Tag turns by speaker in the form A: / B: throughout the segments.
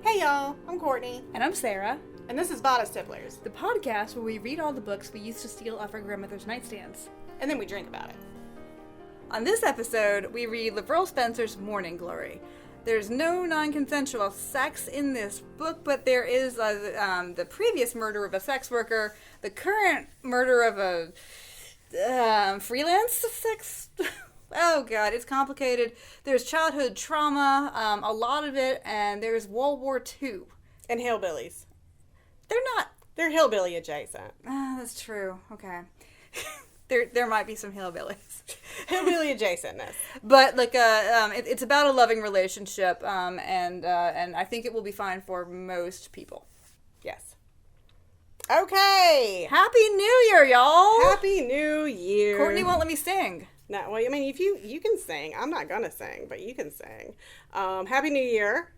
A: Hey y'all, I'm Courtney.
B: And I'm Sarah.
A: And this is Bodice Tipplers,
B: the podcast where we read all the books we used to steal off our grandmother's nightstands.
A: and then we drink about it.
B: On this episode, we read LaVyrle Spencer's Morning Glory. There's no non-consensual sex in this book, but there is the previous murder of a sex worker, the current murder of a freelance sex... Oh god, it's complicated. There's childhood trauma, a lot of it, and there's World War II.
A: And hillbillies.
B: They're
A: hillbilly adjacent.
B: That's true. Okay. There might be some hillbillies.
A: Hillbilly adjacentness.
B: But it's about a loving relationship, and I think it will be fine for most people.
A: Yes. Okay.
B: Happy New Year, y'all!
A: Happy New Year.
B: Courtney won't let me sing.
A: No, well, I mean, if you can sing. I'm not gonna sing, but you can sing. Happy New Year.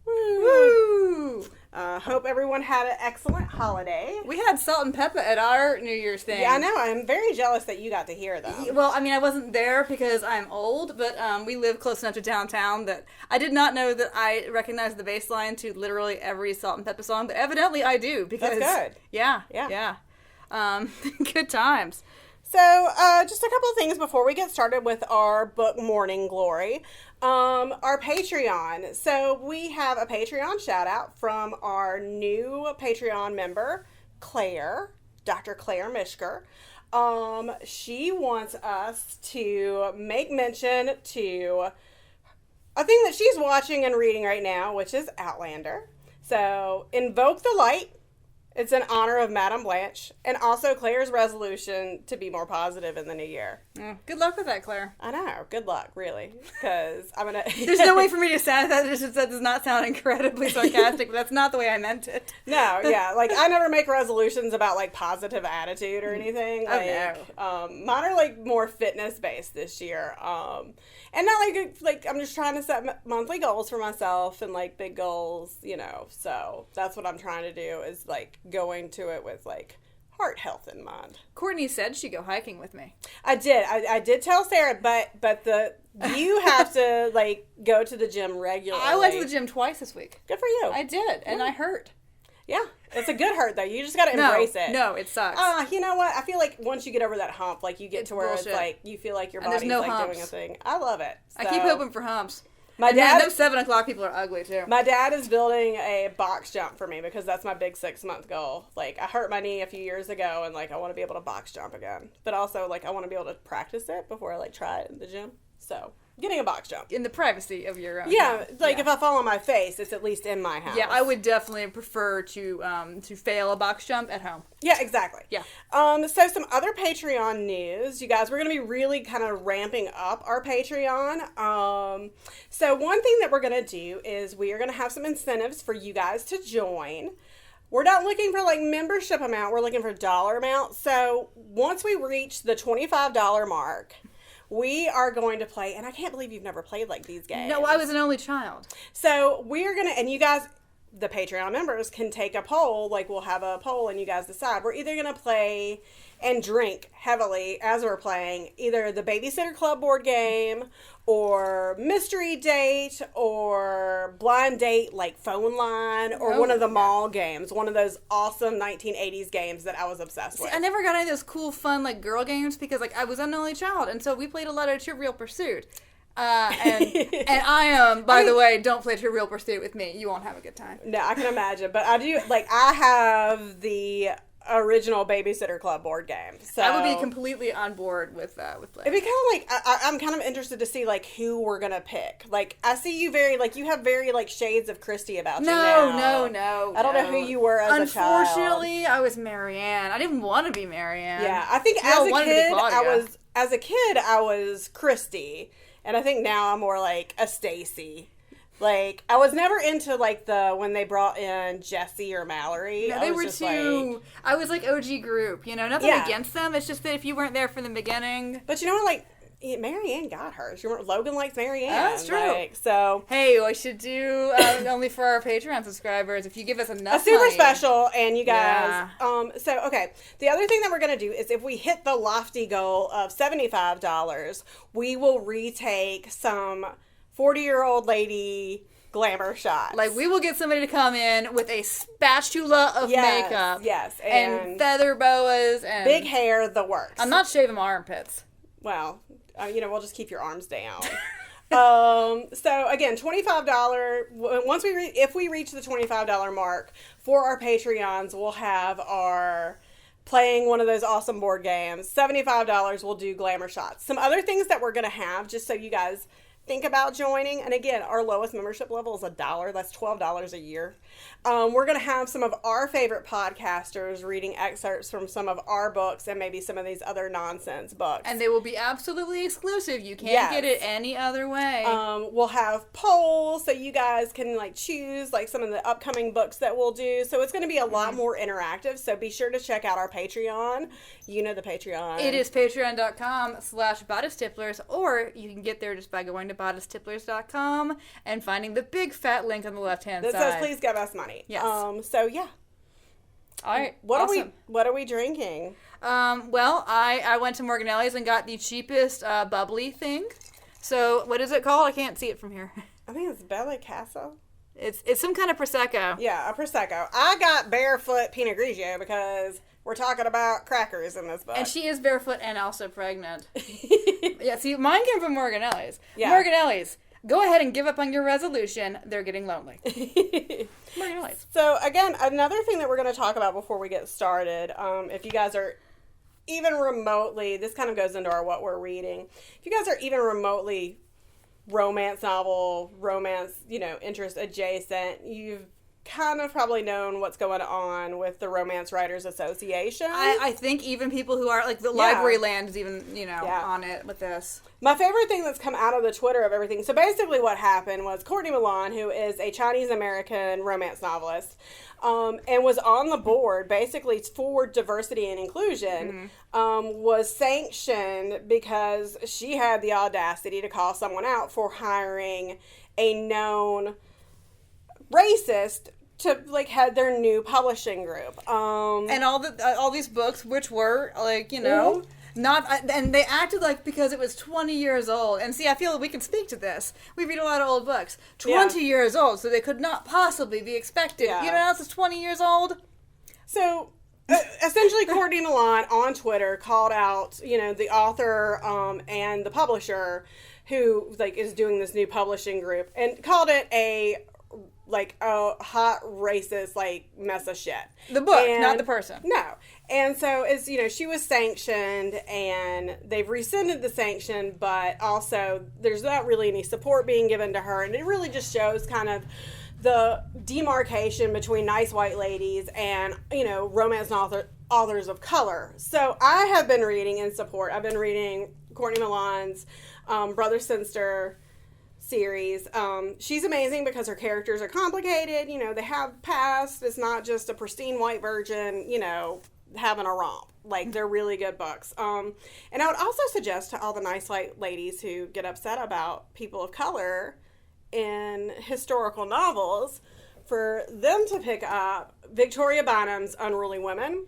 B: Woo!
A: Hope everyone had an excellent holiday.
B: We had salt and pepper at our New Year's thing.
A: Yeah, I know. I'm very jealous that you got to hear them.
B: Well, I mean, I wasn't there because I'm old, but we live close enough to downtown that I did not know that I recognized the bass line to literally every salt and pepper song, but evidently I do because...
A: That's good.
B: Yeah. Good times.
A: So, just a couple of things before we get started with our book Morning Glory. Our Patreon. So, we have a Patreon shout out from our new Patreon member, Claire, Dr. Claire Mishker. She wants us to make mention to a thing that she's watching and reading right now, which is Outlander. So, Invoke the Light. It's in honor of Madame Blanche, and also Claire's resolution to be more positive in the new year.
B: Good luck with that, Claire.
A: I know. Good luck, really, because I'm going to...
B: There's no way for me to sound that. That does not sound incredibly sarcastic, but that's not the way I meant it.
A: No, yeah. Like, I never make resolutions about, like, positive attitude or anything.
B: Like,
A: mine are, like, more fitness-based this year. And not, like, I'm just trying to set monthly goals for myself and, like, big goals, you know. So, that's what I'm trying to do is, like, going to it with, like, heart health in mind.
B: Courtney said she'd go hiking with me.
A: I did. I did tell Sarah, but you have to, like, go to the gym regularly.
B: I went to the gym twice this week.
A: Good for you.
B: I did, and I hurt.
A: Yeah. It's a good hurt, though. You just got to embrace it.
B: No, it sucks.
A: You know what? I feel like once you get over that hump, like, you get to where it's, like, you feel like your body's, like, doing a thing. I love it. So.
B: I keep hoping for humps.
A: My dad,
B: those 7 o'clock people are ugly, too.
A: My dad is building a box jump for me because that's my big 6-month goal. Like, I hurt my knee a few years ago, and, like, I want to be able to box jump again. But also, like, I want to be able to practice it before I, like, try it in the gym. So, getting a box jump.
B: In the privacy of your own
A: house. Like, if I fall on my face, it's at least in my house.
B: Yeah, I would definitely prefer to fail a box jump at home.
A: Yeah, exactly.
B: Yeah.
A: So some other Patreon news. You guys, we're going to be really kind of ramping up our Patreon. So one thing that we're going to do is we are going to have some incentives for you guys to join. We're not looking for, like, membership amount. We're looking for dollar amount. So once we reach the $25 mark... we are going to play, and I can't believe you've never played, like, these games.
B: No, I was an only child.
A: So we're going to, and you guys, the Patreon members, can take a poll. Like, we'll have a poll, and you guys decide. We're either going to play and drink heavily as we're playing either the Babysitter Club board game or Mystery Date or Blind Date, like Phone Line, or one of the mall games, one of those awesome 1980s games that I was obsessed with.
B: I never got any of those cool, fun, like, girl games because, like, I was an only child, and so we played a lot of Trivial Pursuit. And I am, by the way, don't play Trivial Pursuit with me. You won't have a good time.
A: No, I can imagine. But I do, like, I have the original Babysitter Club board game. So
B: I would be completely on board with playing.
A: It'd be kind of like, I'm kind of interested to see, like, who we're going to pick. Like, I see you very, like, you have very, like, shades of Christy about you now.
B: No.
A: I don't know who you were as a child.
B: Unfortunately, I was Marianne. I didn't want to be Marianne.
A: Yeah, I think as a kid, I was Christy. And I think now I'm more like a Stacy. Like, I was never into, like, when they brought in Jesse or Mallory.
B: No, they were too... Like, I was, like, OG group, you know? Nothing against them. It's just that if you weren't there from the beginning...
A: But you know what, like, Marianne got hers. Logan likes Marianne.
B: That's true.
A: Like, so...
B: Hey, we should do only for our Patreon subscribers. If you give us enough
A: a super
B: money.
A: Special, and you guys... Yeah. So, okay. The other thing that we're going to do is if we hit the lofty goal of $75, we will retake some 40-year-old lady glamour shots.
B: Like, we will get somebody to come in with a spatula of makeup.
A: Yes.
B: And feather boas and...
A: big hair, the works.
B: I'm not shaving my armpits.
A: Well, we'll just keep your arms down. So again, $25. If we reach the $25 mark for our Patreons, we'll have our playing one of those awesome board games. $75 we'll do glamour shots. Some other things that we're going to have, just so you guys think about joining. And again, our lowest membership level is $1. That's $12 a year. We're going to have some of our favorite podcasters reading excerpts from some of our books and maybe some of these other nonsense books.
B: And they will be absolutely exclusive. You can't get it any other way.
A: We'll have polls so you guys can choose some of the upcoming books that we'll do. So it's going to be a lot more interactive. So be sure to check out our Patreon. You know the Patreon.
B: It is patreon.com/bodystipplers, or you can get there just by going to bodystipplers.com and finding the big fat link on the left-hand side.
A: That says, please give us money.
B: Yes.
A: So, yeah.
B: All right.
A: What
B: awesome.
A: What are we drinking?
B: Well, I went to Morganelli's and got the cheapest bubbly thing. So, what is it called? I can't see it from here.
A: I think it's Bella Casa.
B: It's some kind of Prosecco.
A: Yeah, a Prosecco. I got Barefoot Pinot Grigio because we're talking about crackers in this book.
B: And she is barefoot and also pregnant. Yeah, see, mine came from Morganelli's.
A: Yeah.
B: Morganelli's, go ahead and give up on your resolution. They're getting lonely. Morganelli's.
A: So, again, another thing that we're going to talk about before we get started, if you guys are even remotely, this kind of goes into our what we're reading. If you guys are even remotely romance interest adjacent, you've kind of probably known what's going on with the Romance Writers Association.
B: I think even people who are, the library land is even, on it with this.
A: My favorite thing that's come out of the Twitter of everything, so basically what happened was Courtney Milan, who is a Chinese-American romance novelist, and was on the board basically for diversity and inclusion, was sanctioned because she had the audacity to call someone out for hiring a known racist to head their new publishing group.
B: And all these books, which were not, and they acted because it was 20 years old. And see, I feel we can speak to this. We read a lot of old books. 20 years old, so they could not possibly be expected.
A: Yeah.
B: You know what else is 20 years old?
A: So, essentially, Courtney Milan on Twitter called out, the author and the publisher who is doing this new publishing group, and called it a hot racist mess of shit.
B: The book, not the person.
A: No. And so she was sanctioned and they've rescinded the sanction, but also there's not really any support being given to her, and it really just shows kind of the demarcation between nice white ladies and romance authors of color. So I have been reading in support. I've been reading Courtney Milan's Brother Sister series. She's amazing because her characters are complicated. They have past. It's not just a pristine white virgin, having a romp. They're really good books. And I would also suggest to all the nice white ladies who get upset about people of color in historical novels for them to pick up Victoria Bynum's Unruly Women.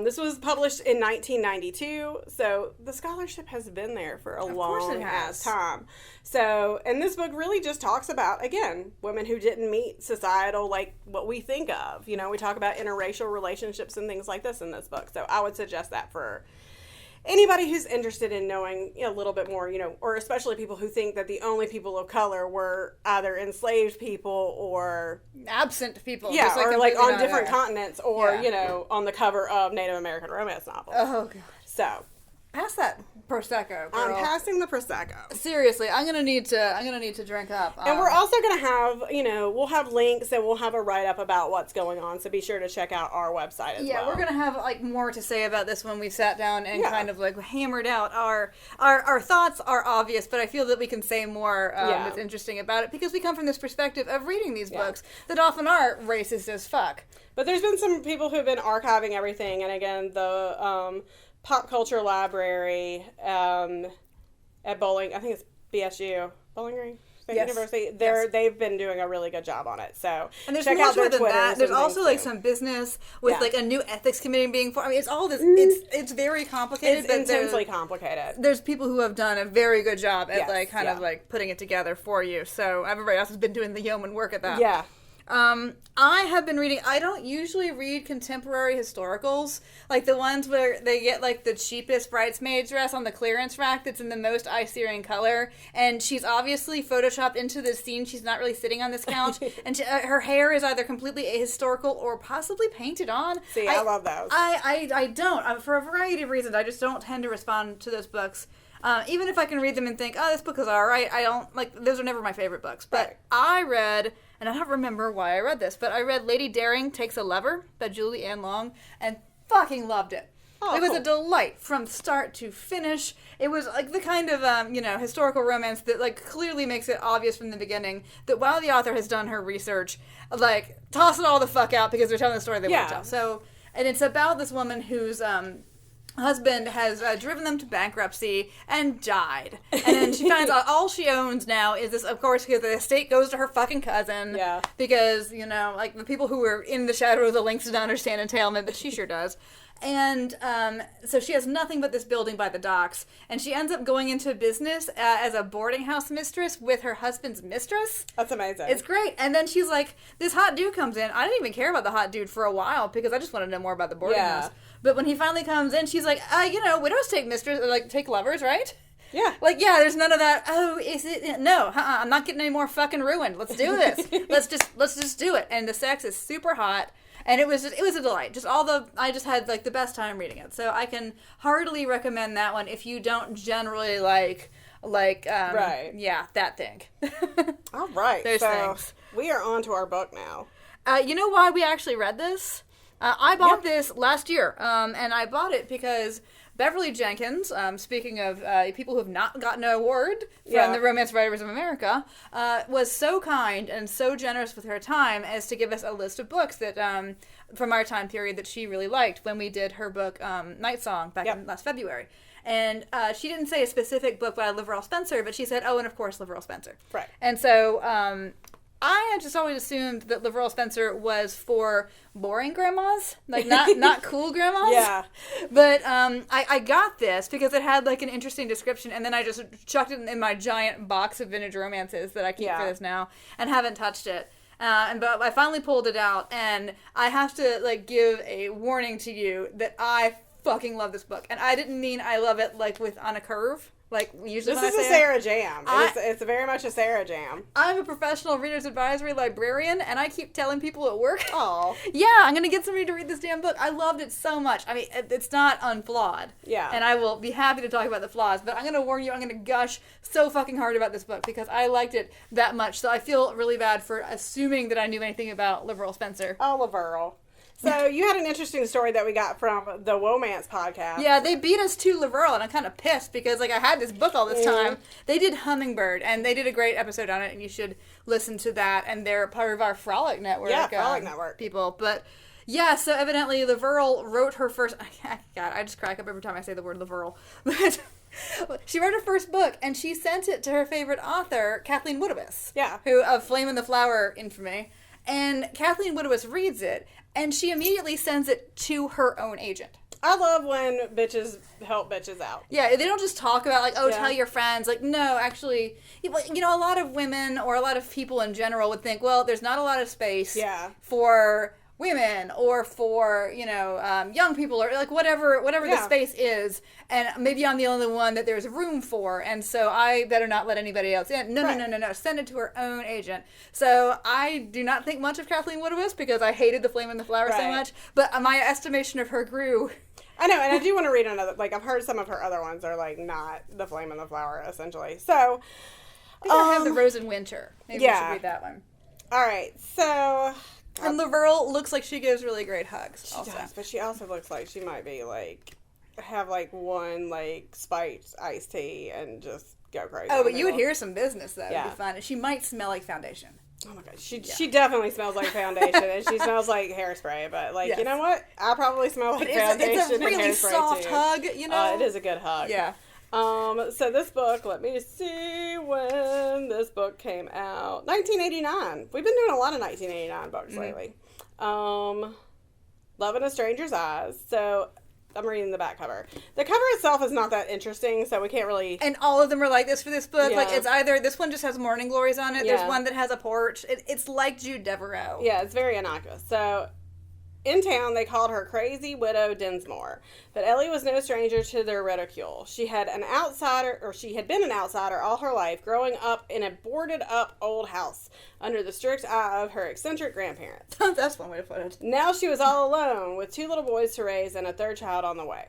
A: This was published in 1992, so the scholarship has been there for a long ass time. So, and this book really just talks about, again, women who didn't meet societal, what we think of. We talk about interracial relationships and things like this in this book. So I would suggest that for anybody who's interested in knowing a little bit more, or especially people who think that the only people of color were either enslaved people or
B: absent people.
A: Yeah, or on different continents, or on the cover of Native American romance novels.
B: Oh god.
A: So
B: pass that Prosecco, girl.
A: I'm passing the Prosecco.
B: Seriously, I'm gonna need to drink up.
A: And we're also gonna have, we'll have links and we'll have a write up about what's going on. So be sure to check out our website as well.
B: Yeah, we're gonna have more to say about this when we sat down and kind of hammered out our thoughts are obvious, but I feel that we can say more that's interesting about it because we come from this perspective of reading these books that often are racist as fuck.
A: But there's been some people who've been archiving everything, and again, the Pop Culture Library at Bowling, I think it's BSU, Bowling Green? State
B: Yes.
A: University.
B: Yes.
A: They've been doing a really good job on it. So
B: And there's
A: check
B: more
A: out
B: to
A: their
B: it than
A: Twitters.
B: that. There's
A: and
B: also
A: things,
B: like
A: too.
B: some business with
A: Yeah.
B: like a new ethics committee being formed. I mean, it's all this. It's very complicated.
A: It's
B: but
A: intensely complicated.
B: There's people who have done a very good job at
A: Yes,
B: like kind of like putting it together for you. So everybody else has been doing the yeoman work at that.
A: Yeah.
B: I have been reading. I don't usually read contemporary historicals, like the ones where they get like the cheapest bridesmaid dress on the clearance rack that's in the most eye-searing color, and she's obviously photoshopped into this scene. She's not really sitting on this couch, and her hair is either completely ahistorical or possibly painted on.
A: See, I love those.
B: I don't. For a variety of reasons, I just don't tend to respond to those books. Even if I can read them and think, oh, this book is all right, I don't, like, those are never my favorite books. But
A: Right.
B: I read, and I don't remember why I read this, but I read Lady Daring Takes a Lever by Julie Ann Long, and fucking loved it.
A: Oh,
B: it was
A: cool.
B: a delight from start to finish. It was like the kind of, historical romance that, like, clearly makes it obvious from the beginning that while the author has done her research, like, toss it all the fuck out because they're telling the story they want to tell. So, and it's about this woman who's, husband has driven them to bankruptcy and died. And then she finds out all she owns now is this, of course, because the estate goes to her fucking cousin.
A: Yeah.
B: Because, like the people who were in the shadow of the links didn't understand entailment, but she sure does. And so she has nothing but this building by the docks. And she ends up going into business as a boarding house mistress with her husband's mistress.
A: That's amazing.
B: It's great. And then she's like, this hot dude comes in. I didn't even care about the hot dude for a while because I just wanted to know more about the boarding house. But when he finally comes in, she's like, widows take take lovers, right?
A: Yeah.
B: Like, yeah, there's none of that, oh, is it? No, I'm not getting any more fucking ruined. Let's do this. let's just do it. And the sex is super hot. And it was a delight. I just had like the best time reading it. So I can heartily recommend that one if you don't generally like
A: right.
B: Yeah, that thing.
A: All right.
B: Those
A: so
B: things.
A: We are on to our book now.
B: You know why we actually read this? I bought this last year, and I bought it because Beverly Jenkins, speaking of people who have not gotten an award from the Romance Writers of America, was so kind and so generous with her time as to give us a list of books that from our time period that she really liked when we did her book Night Song back in last February. And she didn't say a specific book by LaVyrle Spencer, but she said, oh, and of course LaVyrle Spencer.
A: Right.
B: And so I had just always assumed that LaVyrle Spencer was for boring grandmas, like not cool grandmas.
A: Yeah.
B: But I got this because it had like an interesting description, and then I just chucked it in my giant box of vintage romances that I keep for this now, and haven't touched it. But I finally pulled it out, and I have to like give a warning to you that I fucking love this book, and I didn't mean I love it like on a curve. Like usually,
A: This is a Sarah jam. It's very much a Sarah jam.
B: I'm a professional reader's advisory librarian, and I keep telling people at work,
A: Oh,
B: yeah, I'm gonna get somebody to read this damn book. I loved it so much. I mean, it's not unflawed.
A: Yeah.
B: And I will be happy to talk about the flaws, but I'm gonna warn you, I'm gonna gush so fucking hard about this book because I liked it that much. So I feel really bad for assuming that I knew anything about LaVyrle Spencer.
A: oh, LaVyrle. So you had an interesting story that we got from the Womance podcast.
B: Yeah, they beat us to LaVyrle, and I'm kind of pissed because like I had this book all this time. They did Hummingbird, and they did a great episode on it, and you should listen to that. And they're part of our Frolic Network.
A: Yeah, Frolic Network
B: people. But yeah, so evidently LaVyrle wrote her first. God, I just crack up every time I say the word LaVyrle. But she wrote her first book, and she sent it to her favorite author, Kathleen Woodiwiss.
A: Yeah.
B: Who of Flame in the Flower infamy. And Kathleen Woodiwiss reads it, and she immediately sends it to her own agent.
A: I love when bitches help bitches out.
B: Yeah, they don't just talk about, like, tell your friends. Like, no, actually, a lot of women or a lot of people in general would think, well, there's not a lot of space for women or for, young people or, like, whatever the space is. And maybe I'm the only one that there's room for. And so I better not let anybody else in. No. Send it to her own agent. So I do not think much of Kathleen Woodiwiss because I hated The Flame and the Flower so much. But my estimation of her grew.
A: I know, and I do want to read another, like, I've heard some of her other ones are, like, not The Flame and the Flower, essentially. So,
B: I think I have The Rose in Winter. Maybe we should read that one.
A: All right, so...
B: And LaVyrle looks like she gives really great hugs.
A: She does, but she also looks like she might be, like, have, like, one, like, spiked iced tea and just go crazy.
B: Oh, but you would hear some business, though.
A: Yeah.
B: It'd be fun. She might smell like foundation.
A: Oh my god, she definitely smells like foundation, and she smells like hairspray. But like, you know what? I probably smell like foundation
B: it's a really
A: and hairspray
B: soft
A: too.
B: hug,
A: It is a good hug.
B: Yeah.
A: So this book, let me see when this book came out? 1989. We've been doing a lot of 1989 books lately. Love in a Stranger's Eyes. So I'm reading the back cover. The cover itself is not that interesting, so we can't really...
B: And all of them are like this for this book.
A: Yeah.
B: Like, it's either... This one just has morning glories on it.
A: Yeah.
B: There's one that has a porch. It's like Jude Devereaux.
A: Yeah, it's very innocuous. So, in town, they called her Crazy Widow Dinsmore. But Ellie was no stranger to their ridicule. She had been an outsider all her life, growing up in a boarded-up old house under the strict eye of her eccentric grandparents.
B: That's one way to put it.
A: Now she was all alone, with 2 little boys to raise and a 3rd child on the way.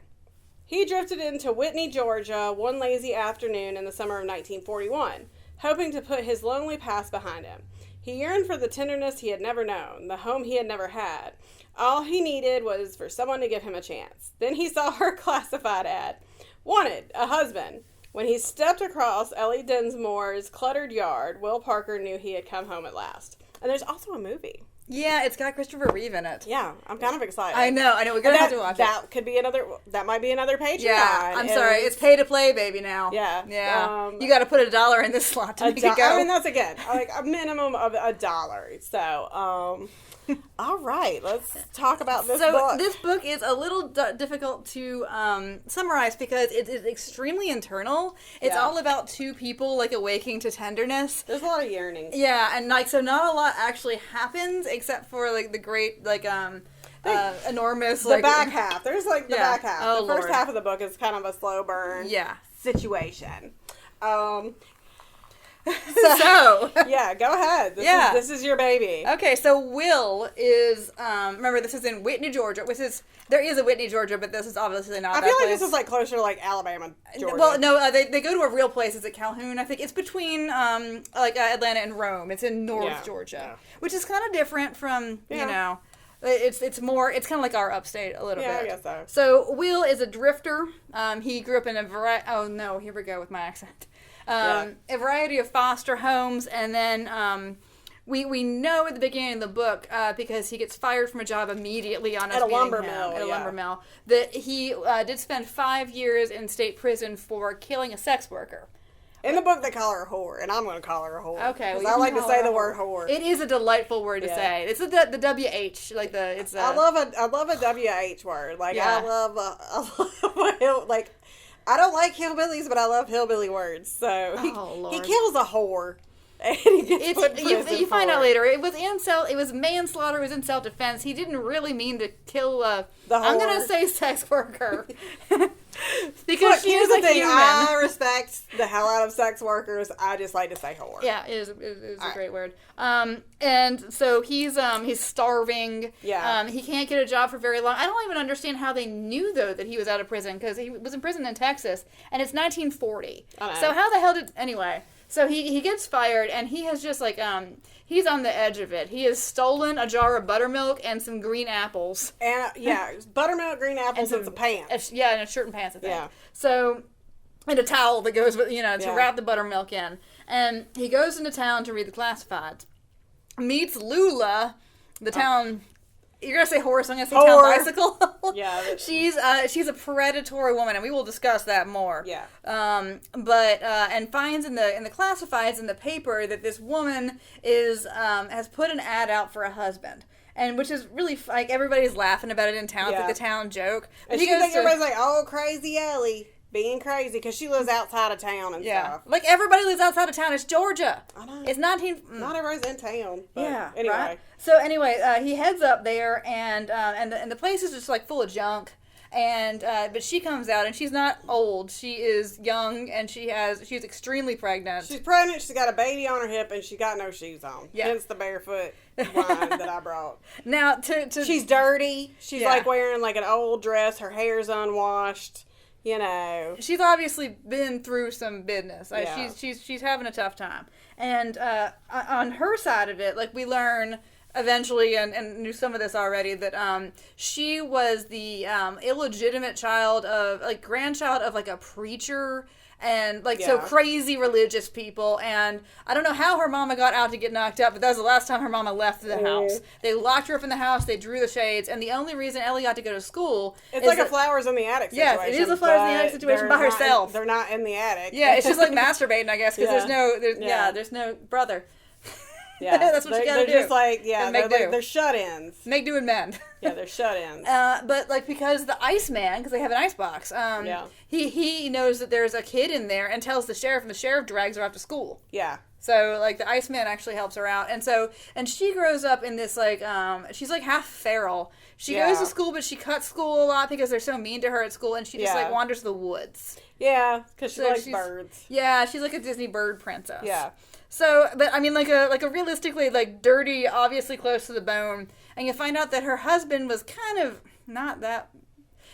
A: He drifted into Whitney, Georgia, one lazy afternoon in the summer of 1941, hoping to put his lonely past behind him. He yearned for the tenderness he had never known, the home he had never had. All he needed was for someone to give him a chance. Then he saw her classified ad. Wanted, a husband. When he stepped across Ellie Dinsmore's cluttered yard, Will Parker knew he had come home at last. And there's also a movie.
B: Yeah, it's got Christopher Reeve in it.
A: Yeah, I'm kind of excited.
B: I know. We're going to have to watch
A: That could be that might be another Patreon.
B: Yeah, I'm sorry. It's pay to play, baby, now.
A: Yeah.
B: Yeah. You got to put $1 in this slot to make it go.
A: I mean, that's again, like a minimum of $1. So, all right, let's talk about this book.
B: So this book is a little difficult to summarize because it is extremely internal. It's all about 2 people like awaking to tenderness.
A: There's a lot of yearning.
B: Yeah, and like so, not a lot actually happens except for like the great enormous
A: the back half. There's like the back half.
B: Oh,
A: the first
B: Lord.
A: half of the book is kind of a slow burn. Situation.
B: So
A: yeah, go ahead. This is your baby.
B: Okay, so Will is remember this is in Whitney, Georgia. There is a Whitney, Georgia, but this is obviously not.
A: I
B: that
A: feel like
B: place.
A: this is like closer to like Alabama, Georgia.
B: Well, no, they go to a real place. Is it Calhoun? I think it's between Atlanta and Rome. It's in North Georgia, which is kind of different from you know. It's kind of like our upstate a little bit.
A: Yeah, I guess so.
B: So Will is a drifter. He grew up in a variety. Oh no, here we go with my accent. A variety of foster homes, and then we know at the beginning of the book because he gets fired from a job immediately on
A: at a lumber mill
B: that he did spend 5 years in state prison for killing a sex worker.
A: In the book, they call her a whore, and I'm going to call her a whore.
B: Okay,
A: because I like to say the word whore.
B: It is a delightful word to say. It's the WH, like the it's.
A: I love a WH word. Like I love like. I don't like hillbillies, but I love hillbilly words. So he kills a whore. And he gets put in prison
B: you find
A: for
B: out later it was manslaughter. It was in self-defense. He didn't really mean to kill the whore. I'm gonna say sex worker because
A: here's the thing.
B: Human.
A: I respect the hell out of sex workers. I just like to say whore.
B: Yeah, it is a great word. And so he's starving.
A: Yeah.
B: He can't get a job for very long. I don't even understand how they knew though that he was out of prison because he was in prison in Texas and it's 1940. So how the hell anyway? So he gets fired, and he has just, like, he's on the edge of it. He has stolen a jar of buttermilk and some green apples.
A: And, buttermilk, green apples, and some pants.
B: And a shirt and pants, I think.
A: Yeah.
B: So, and a towel that goes with, to wrap the buttermilk in. And he goes into town to read the classifieds. Meets Lula, the town... You're going to say horse, I'm going to say town bicycle.
A: Yeah.
B: She's a predatory woman, and we will discuss that more.
A: Yeah.
B: And finds in the classifieds in the paper that this woman has put an ad out for a husband. And which is really, like, everybody's laughing about it in town. It's like the town joke.
A: And everybody's like, oh, crazy Ellie. Being crazy because she lives outside of town and stuff.
B: Like everybody lives outside of town. It's Georgia.
A: I know.
B: It's
A: Not everybody's in town. But anyway.
B: Right? So anyway, he heads up there and the place is just like full of junk. And but she comes out and she's not old. She is young and she's extremely pregnant.
A: She's pregnant. She's got a baby on her hip and she got no shoes on.
B: Yeah.
A: Hence the barefoot wine that I brought.
B: Now
A: she's dirty. She's like wearing like an old dress. Her hair's unwashed.
B: She's obviously been through some business. She's having a tough time. And on her side of it, like we learn eventually, and knew some of this already, that she was the illegitimate grandchild of like a preacher And, like, so crazy religious people. And I don't know how her mama got out to get knocked up, but that was the last time her mama left the house. They locked her up in the house, they drew the shades, and the only reason Ellie got to go to school
A: it's like a flowers in the attic situation.
B: Yes, it is a flowers in the attic situation by herself.
A: They're not in the attic.
B: Yeah, it's just like masturbating, I guess, because there's no brother.
A: Yeah,
B: that's what you gotta do.
A: They're just like, they're shut-ins.
B: Make do and mend.
A: Yeah, they're shut-ins.
B: But, like, because the Iceman, because they have an icebox, he knows that there's a kid in there and tells the sheriff, and the sheriff drags her off to school.
A: Yeah.
B: So, like, the Iceman actually helps her out. And she grows up in this, like, she's, like, half feral. She goes to school, but she cuts school a lot because they're so mean to her at school, and she just, like, wanders the woods.
A: Yeah, because she likes birds.
B: Yeah, she's like a Disney bird princess.
A: Yeah.
B: So, but I mean, like a realistically, like, dirty, obviously close to the bone, and you find out that her husband was kind of not that.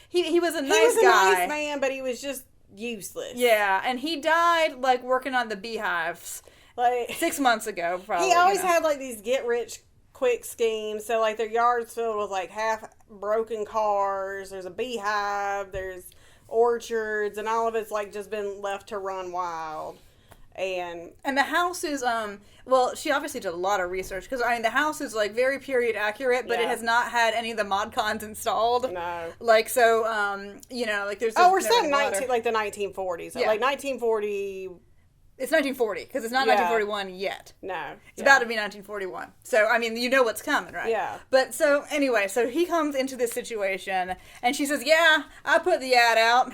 B: He was a nice guy. He was a nice
A: man, but he was just useless.
B: Yeah, and he died, like, working on the beehives, like 6 months ago. Probably.
A: He always had, like, these get-rich-quick schemes. So, like, their yard's filled with, like, half-broken cars. There's a beehive. There's orchards, and all of it's, like, just been left to run wild. And
B: the house is, well, she obviously did a lot of research, because, I mean, the house is, like, very period accurate, but it has not had any of the mod cons installed.
A: No.
B: Like, so, you know, like, there's...
A: we're set in, like, the 1940s. Yeah. Like, 1940...
B: It's 1940, because it's not 1941 yet.
A: No.
B: It's about to be 1941. So, I mean, you know what's coming, right?
A: Yeah.
B: But, so, anyway, so he comes into this situation, and she says, yeah, I put the ad out.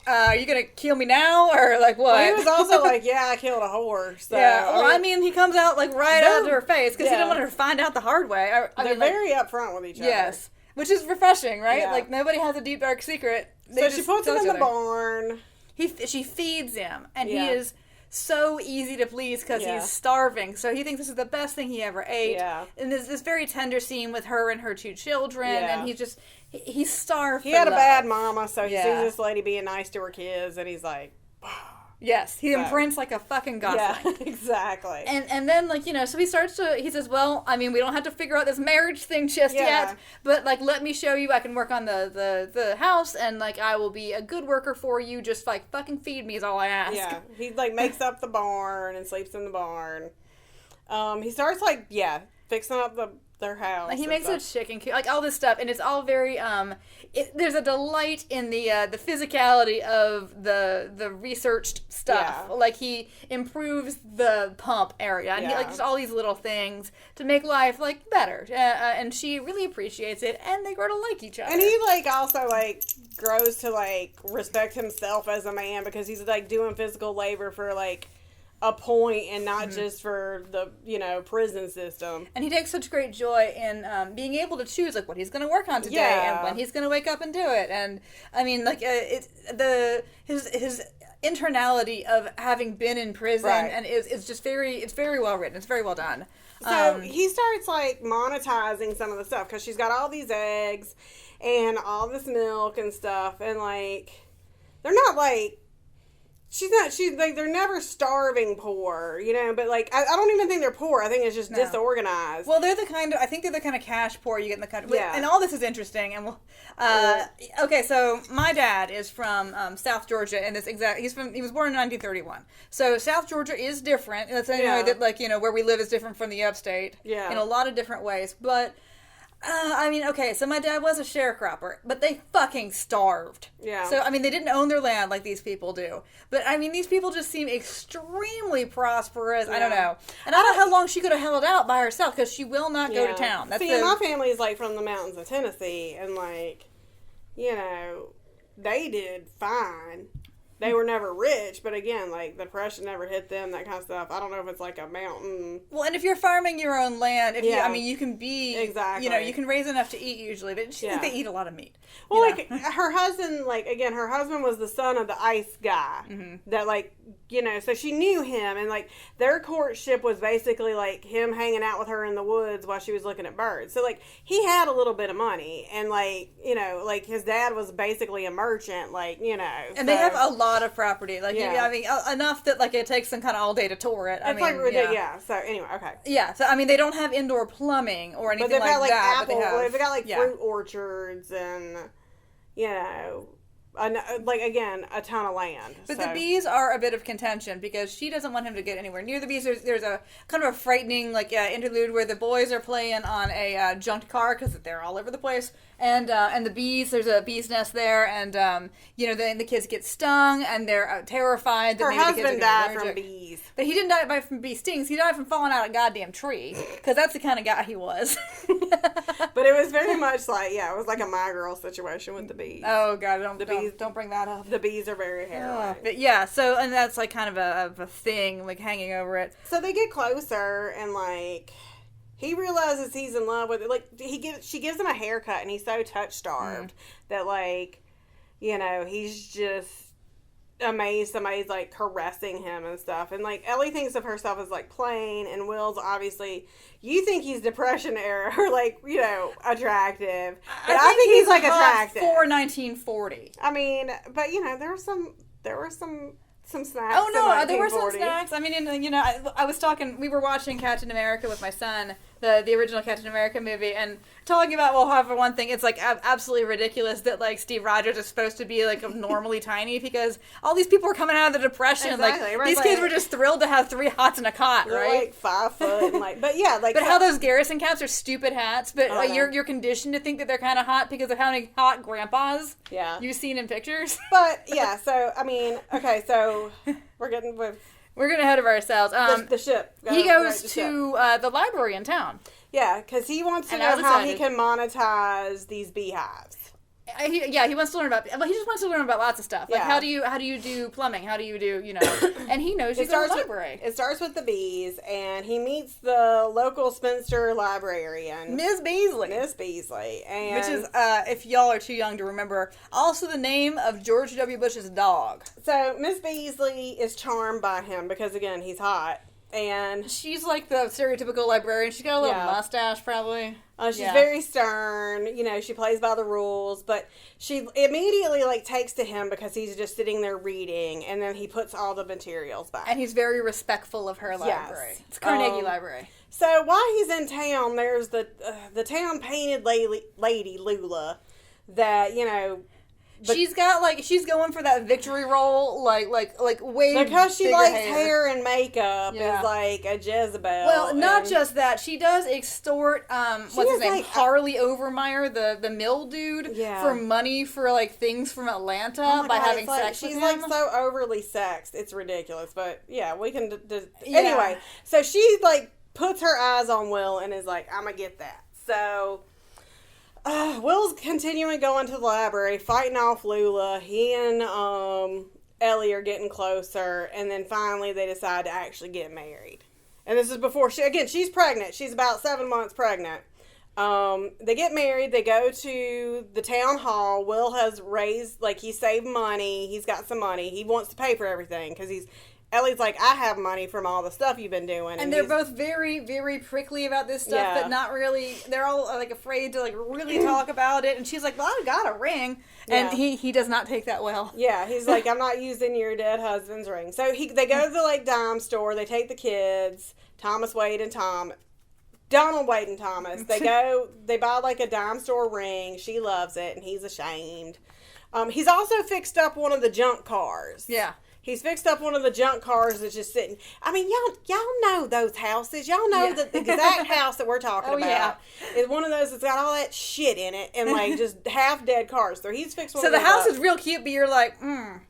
B: Are you gonna kill me now, or like what?
A: Well, he was also like, yeah, I killed a horse. So,
B: yeah, well, I mean, he comes out like right out to her face because he didn't want her to find out the hard way.
A: They're very upfront with each other.
B: Yes, which is refreshing, right? Yeah. Like, nobody has a deep, dark secret.
A: So she puts him in the barn.
B: She feeds him, and he is so easy to please because he's starving. So he thinks this is the best thing he ever ate. Yeah. And there's this very tender scene with her and her two children, and he's starved.
A: He had a bad mama, so he sees this lady being nice to her kids, and he's like,
B: yes, he imprints like a fucking gosling.
A: Yeah, exactly.
B: And then, like, you know, so he says, well, I mean, we don't have to figure out this marriage thing just yet, but, like, let me show you I can work on the house, and, like, I will be a good worker for you, just, like, fucking feed me is all I ask.
A: Yeah, he, like, makes up the barn and sleeps in the barn. He starts, like, fixing up their house.
B: Like, he makes a chicken coop, like, all this stuff, and it's all very, there's a delight in the physicality of the researched stuff. Yeah. Like, he improves the pump area, and he, like, just all these little things to make life, like, better. And she really appreciates it, and they grow to like each other.
A: And he, like, also, like, grows to, like, respect himself as a man, because he's, like, doing physical labor for, like, a point, and not just for the, you know, prison system.
B: And he takes such great joy in being able to choose, like, what he's going to work on today and when he's going to wake up and do it. And I mean, like, his internality of having been in prison and is just it's very well written. It's very well done.
A: So he starts, like, monetizing some of the stuff, because she's got all these eggs and all this milk and stuff, and, like, they're not, like, she's like, they're never starving poor, you know, but, like, I don't even think they're poor. I think it's just disorganized.
B: Well, they're the kind of cash poor you get in the country. Yeah. And all this is interesting, and okay, so my dad is from South Georgia, and he was born in 1931. So South Georgia is different, in the same way that, like, you know, where we live is different from the upstate. Yeah. In a lot of different ways, but... I mean, okay, so my dad was a sharecropper, but they fucking starved. Yeah. So, I mean, they didn't own their land like these people do. But, I mean, these people just seem extremely prosperous. Yeah. I don't know. And I don't know how long she could have held out by herself, because she will not go to town.
A: My family is, like, from the mountains of Tennessee, and, like, you know, they did fine. They were never rich, but again, like, the depression never hit them, that kind of stuff. I don't know if it's like a mountain.
B: Well, and if you're farming your own land, you can be, you know, you can raise enough to eat usually, but she thinks they eat a lot of meat.
A: Well, like, her husband, like, again, her husband was the son of the ice guy that, like, you know, so she knew him, and, like, their courtship was basically, like, him hanging out with her in the woods while she was looking at birds. So, like, he had a little bit of money, and, like, you know, like, his dad was basically a merchant, like, you know.
B: And they have a lot of property, like, I mean, enough that, like, it takes them kind of all day to tour it. I mean,
A: so, anyway, okay.
B: Yeah, so, I mean, they don't have indoor plumbing or anything like that.
A: They've got, like, fruit orchards and, you know, again, a ton of land.
B: But the bees are a bit of contention because she doesn't want him to get anywhere near the bees. There's a kind of a frightening interlude where the boys are playing on a junked car because they're all over the place, and the bees, there's a bee's nest there, and then the kids get stung and they're terrified that
A: her
B: maybe
A: husband
B: the kids are
A: died
B: allergic.
A: from bees.
B: But he didn't die from bee stings. He died from falling out of a goddamn tree because that's the kind of guy he was.
A: But it was very much it was like a My Girl situation with the bees.
B: Oh god, don't bring that up.
A: The bees are very hairy.
B: But yeah, so, and that's like kind of a thing like hanging over it.
A: So they get closer and he realizes he's in love with it. She gives him a haircut and he's so touch starved that he's just amazed somebody's caressing him and stuff. And Ellie thinks of herself as plain, and Will's obviously, you think he's Depression era or attractive. But I think he's attractive
B: for 1940.
A: I mean, but there were some snacks.
B: Oh no, there were some snacks. I mean, I was talking. We were watching Captain America with my son, the original Captain America movie, and talking about for one thing, it's absolutely ridiculous that Steve Rogers is supposed to be abnormally tiny because all these people were coming out of the Depression.
A: Exactly.
B: These kids were just thrilled to have 3 hots in a cot, right?
A: 5 foot, and but yeah,
B: But how those Garrison caps are stupid hats, but you're conditioned to think that they're kind of hot because of how many hot grandpas you've seen in pictures.
A: But yeah, so I mean, okay, so we're
B: getting ahead of ourselds.
A: The ship.
B: He goes to the library in town.
A: Yeah, because he wants to know how he can monetize these beehives.
B: He wants to learn about. Well, he just wants to learn about lots of stuff. How do you do plumbing? How do you do And he knows you go to the library.
A: It starts with the bees, and he meets the local spinster librarian,
B: Miss Beasley,
A: and
B: which is, if y'all are too young to remember, also the name of George W. Bush's dog.
A: So Miss Beasley is charmed by him because again he's hot. And
B: she's the stereotypical librarian. She's got a little mustache, probably.
A: She's very stern. She plays by the rules. But she immediately, takes to him because he's just sitting there reading. And then he puts all the materials back.
B: And he's very respectful of her library. Yes. It's Carnegie Library.
A: So while he's in town, there's the town painted lady, Lula, that,
B: But she's got she's going for that victory role, way
A: because she likes
B: hair.
A: hair and makeup is a Jezebel.
B: Well, not just that, she does extort what's his name, Harley Overmeyer, the mill dude, for money for things from Atlanta by having sex with him.
A: She's so overly sexed, it's ridiculous. But yeah, we can. Anyway, so she puts her eyes on Will and is I'm gonna get that. So. Will's continuing going to the library, fighting off Lula. He and Ellie are getting closer, and then finally they decide to actually get married. And this is before she's pregnant. She's about 7 months pregnant. They get married. They go to the town hall. Will has raised, he saved money. He's got some money. He wants to pay for everything because Ellie's I have money from all the stuff you've been doing.
B: And they're both very, very prickly about this stuff, but not really, they're all afraid to really talk about it. And she's well, I got a ring. And he does not take that well.
A: Yeah, he's I'm not using your dead husband's ring. So they go to the dime store, they take the kids, Donald, Wade, and Thomas. They buy a dime store ring. She loves it, and he's ashamed. He's also fixed up one of the junk cars.
B: Yeah.
A: He's fixed up one of the junk cars that's just sitting. I mean, y'all know those houses. Y'all know the exact house that we're talking about. Is one of those that's got all that shit in it and just half dead cars. So he's fixed one.
B: So the house is real cute, but you're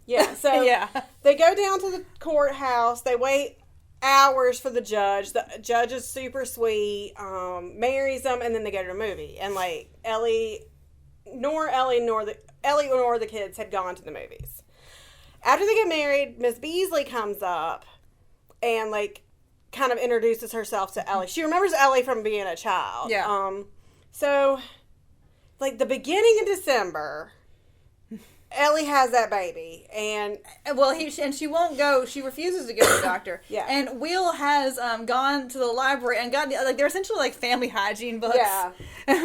A: Yeah. So they go down to the courthouse. They wait hours for the judge. The judge is super sweet. Marries them, and then they go to the movie. And Ellie nor the kids had gone to the movies. After they get married, Miss Beasley comes up and kind of introduces herself to Ellie. She remembers Ellie from being a child.
B: Yeah.
A: So the beginning of December, Ellie has that baby, and
B: she won't go. She refuses to go to the doctor.
A: Yeah.
B: And Will has gone to the library and gotten they're essentially family hygiene books.
A: Yeah.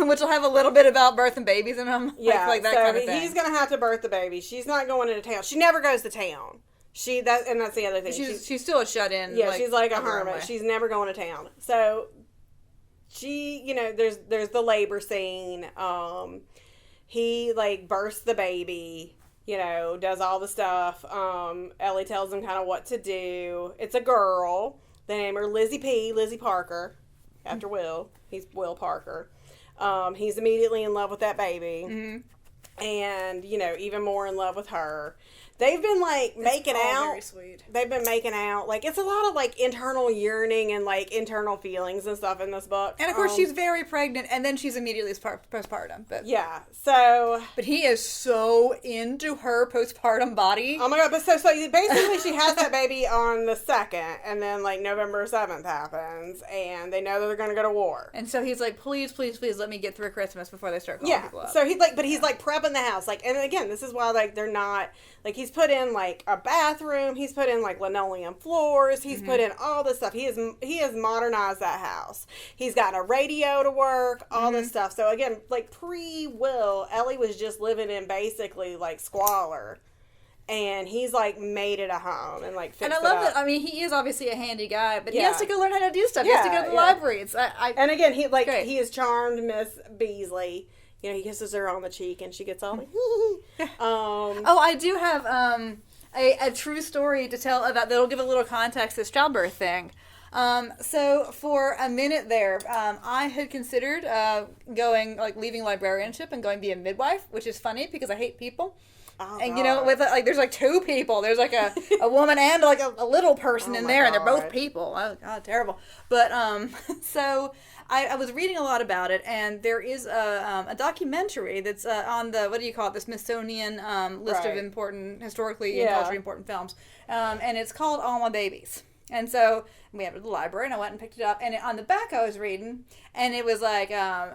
B: Which will have a little bit about birth and babies in them.
A: Yeah.
B: That kind of thing.
A: He's gonna have to birth the baby. She's not going into town. She never goes to town. And that's the other thing.
B: She's still a shut in.
A: Yeah, she's a hermit. She's never going to town. So she, there's the labor scene. He births the baby. does all the stuff. Ellie tells him kind of what to do. It's a girl. They name her Lizzie Parker, after Will. He's Will Parker. He's immediately in love with that baby. Mm-hmm. And, even more in love with her. They've been, making out.
B: Very sweet.
A: They've been making out. It's a lot of, internal yearning and, internal feelings and stuff in this book.
B: And, of course, she's very pregnant, and then she's immediately postpartum. But
A: yeah, so...
B: But he is so into her postpartum body.
A: Oh, my God. But so basically, she has that baby on the 2nd, and then, November 7th happens, and they know that they're going to go to war.
B: And so he's like, please, please, please let me get through Christmas before they start calling people up.
A: So he's, prepping the house. And, again, this is why, they're not... he's put in, a bathroom. He's put in, linoleum floors. He's put in all this stuff. He has modernized that house. He's got a radio to work, all this stuff. So, again, pre-Will, Ellie was just living in basically, squalor. And he's, made it a home and, fixed it up.
B: And I love that. I mean, he is obviously a handy guy, but he has to go learn how to do stuff. He has to go to the library.
A: And, again, he has charmed Miss Beasley. He kisses her on the cheek, and she gets all
B: I do have a true story to tell about that'll give a little context to this childbirth thing. So for a minute there, I had considered leaving librarianship and going to be a midwife, which is funny because I hate people.
A: Oh,
B: and with there's two people. There's a woman and a little person in there, and they're both people. Oh God, terrible. But so I was reading a lot about it, and there is a documentary that's on the Smithsonian list of important, historically and culturally important films, and it's called All My Babies. And so we have it at the library, and I went and picked it up. And on the back I was reading, and it was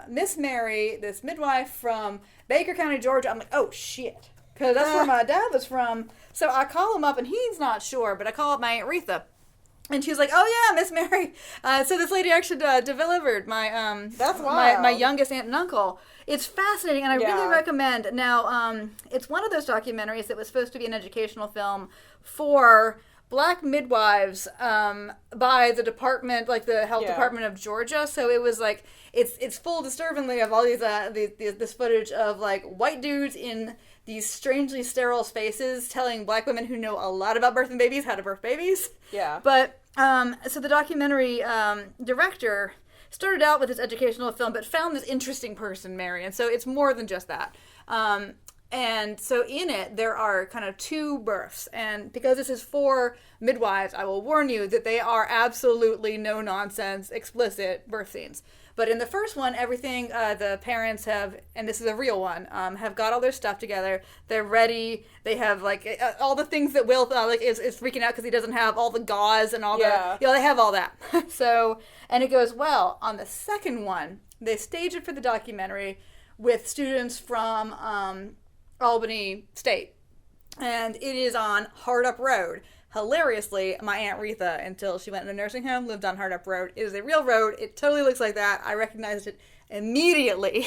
B: Miss Mary, this midwife from Baker County, Georgia. I'm like, oh shit. Because that's where my dad was from. So I call him up, and he's not sure, but I call up my Aunt Retha. And she's like, oh yeah, Miss Mary. So this lady actually delivered my
A: that's wild.
B: my youngest aunt and uncle. It's fascinating, and I really recommend. Now, it's one of those documentaries that was supposed to be an educational film for Black midwives by the department, the health department of Georgia. So it was it's full disturbingly of all this footage of white dudes in these strangely sterile spaces telling Black women who know a lot about birthing babies how to birth babies. Yeah. But so the documentary director started out with this educational film, but found this interesting person, Mary, and so it's more than just that. And so in it, there are kind of two births. And because this is for midwives, I will warn you that they are absolutely no-nonsense, explicit birth scenes. But in the first one, everything the parents have, and this is a real one, have got all their stuff together. They're ready. They have all the things that Will is freaking out because he doesn't have all the gauze and all the, they have all that. So, and it goes well. On the second one, they stage it for the documentary with students from Albany State, and it is on Hard Up Road. Hilariously, my Aunt Retha, until she went in a nursing home, lived on Hard Up Road. It is a real road. It totally looks like that. I recognized it immediately.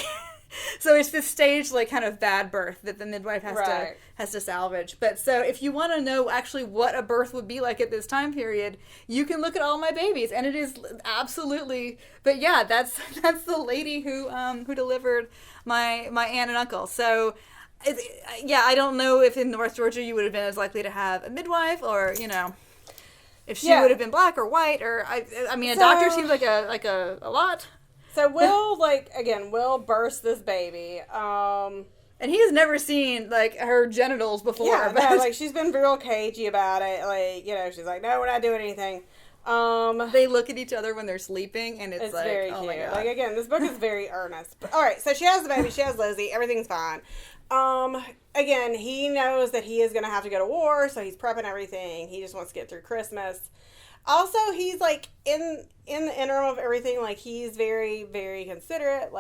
B: So it's this staged kind of bad birth that the midwife has to salvage. But so if you want to know actually what a birth would be like at this time period, you can look at All My Babies, and it is absolutely. But yeah, that's the lady who delivered my aunt and uncle. So. I don't know if in North Georgia you would have been as likely to have a midwife, or if she would have been Black or white, or I mean, a doctor seems like a lot.
A: So Will Will burst this baby,
B: and he has never seen her genitals before.
A: Yeah, but she's been real cagey about it. She's like, no, we're not doing anything.
B: They look at each other when they're sleeping, and it's
A: very
B: oh
A: cute.
B: my God.
A: Again, this book is very earnest. But, all right, so she has the baby. She has Lizzie. Everything's fine. Again, he knows that he is going to have to go to war, so he's prepping everything. He just wants to get through Christmas. Also, he's in the interim of everything, he's very, very considerate.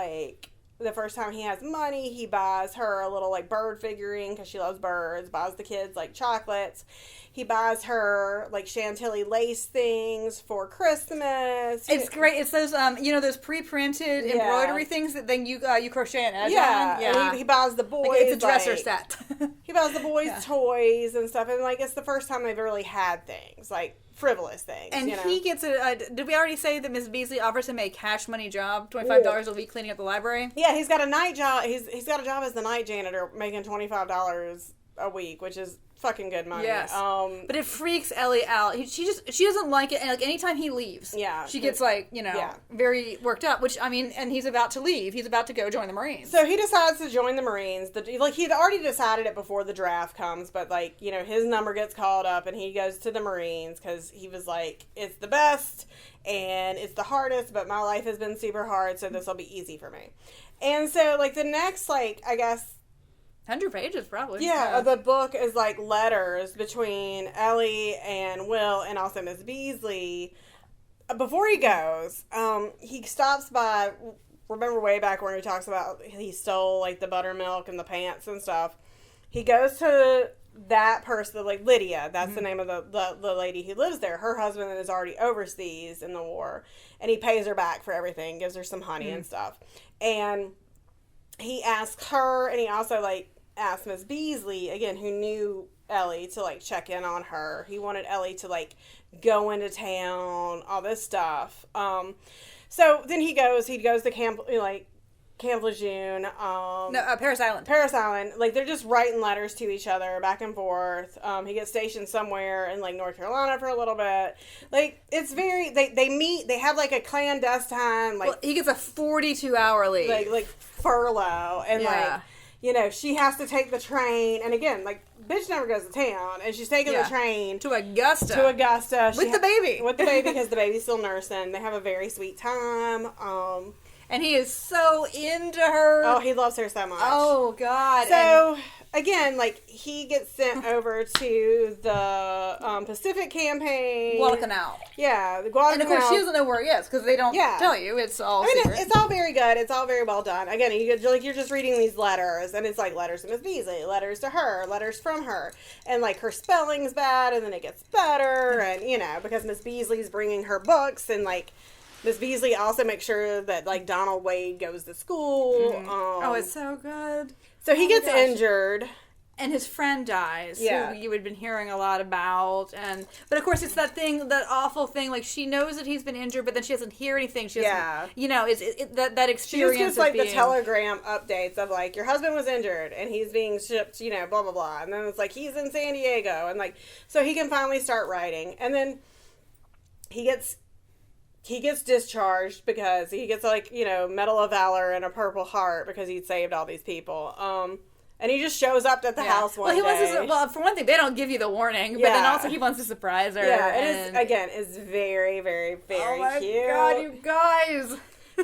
A: The first time he has money, he buys her a little bird figurine because she loves birds. Buys the kids chocolates. He buys her Chantilly lace things for Christmas.
B: It's great. It's those those pre-printed embroidery things that then you crochet and edge on.
A: Yeah. And he buys the boys.
B: It's a dresser set.
A: He buys the boys toys and stuff, and it's the first time they've really had things frivolous things.
B: And he gets did we already say that Miss Beasley offers him a cash money job, $25 a week cleaning up the library?
A: Yeah, he's got a night job. He's got a job as the night janitor, making $25 a week, which is fucking good money.
B: Yes. But it freaks Ellie out. She doesn't like it, and like anytime he leaves, she gets like, very worked up, which, I mean, and he's about to leave. He's about to go join the Marines.
A: So he decides to join the Marines. He'd already decided it before the draft comes, but like, his number gets called up and he goes to the Marines because he was like, it's the best and it's the hardest, but my life has been super hard, so this will be easy for me. And so like the next, like, I guess
B: 100 pages, probably.
A: Yeah, the book is like letters between Ellie and Will and also Miss Beasley. Before he goes, he stops by, remember way back when he talks about he stole like the buttermilk and the pants and stuff. He goes to that person, like Lydia, that's the name of the lady who lives there. Her husband is already overseas in the war, and he pays her back for everything, gives her some honey and stuff. And he asks her, and he also like asked Miss Beasley, again, who knew Ellie, to like check in on her. He wanted Ellie to like go into town, all this stuff. So then he goes to Camp Lejeune.
B: Paris Island.
A: Paris Island. Like, they're just writing letters to each other back and forth. He gets stationed somewhere in like North Carolina for a little bit. Like, it's very, they meet, they have like a clandestine, like,
B: well, he gets a 42-hour leave.
A: Like furlough, and like, she has to take the train, and again, like, bitch never goes to town, and she's taking the train
B: to Augusta.
A: With the baby.
B: With the baby,
A: because the baby's still nursing. They have a very sweet time.
B: And he is so into her.
A: Oh, he loves her so much.
B: Oh, God.
A: So, again, like, he gets sent over to the Pacific campaign.
B: Guadalcanal.
A: Yeah, the Guadalcanal.
B: And, of course, she doesn't know where he is, because they don't tell you. It's all secret.
A: It's all very good. It's all very well done. Again, you're just reading these letters, and it's like letters to Miss Beasley, letters to her, letters from her. And, like, her spelling's bad, and then it gets better, and, because Miss Beasley's bringing her books, and, like, Miss Beasley also makes sure that, like, Donald Wade goes to school.
B: It's so good.
A: So he gets injured.
B: And his friend dies, who you had been hearing a lot about. But, of course, it's that awful thing. Like, she knows that he's been injured, but then she doesn't hear anything. She doesn't, that experience. She just
A: gets, like, the telegram updates of, like, your husbend was injured, and he's being shipped, blah, blah, blah. And then it's like, he's in San Diego. And, like, so he can finally start writing. And then he gets discharged because he gets, like, Medal of Valor and a Purple Heart because he'd saved all these people. And he just shows up at the house one day.
B: For one thing, they don't give you the warning, but then also he wants to surprise her.
A: Yeah, it's very, very, very cute.
B: Oh my God, you guys!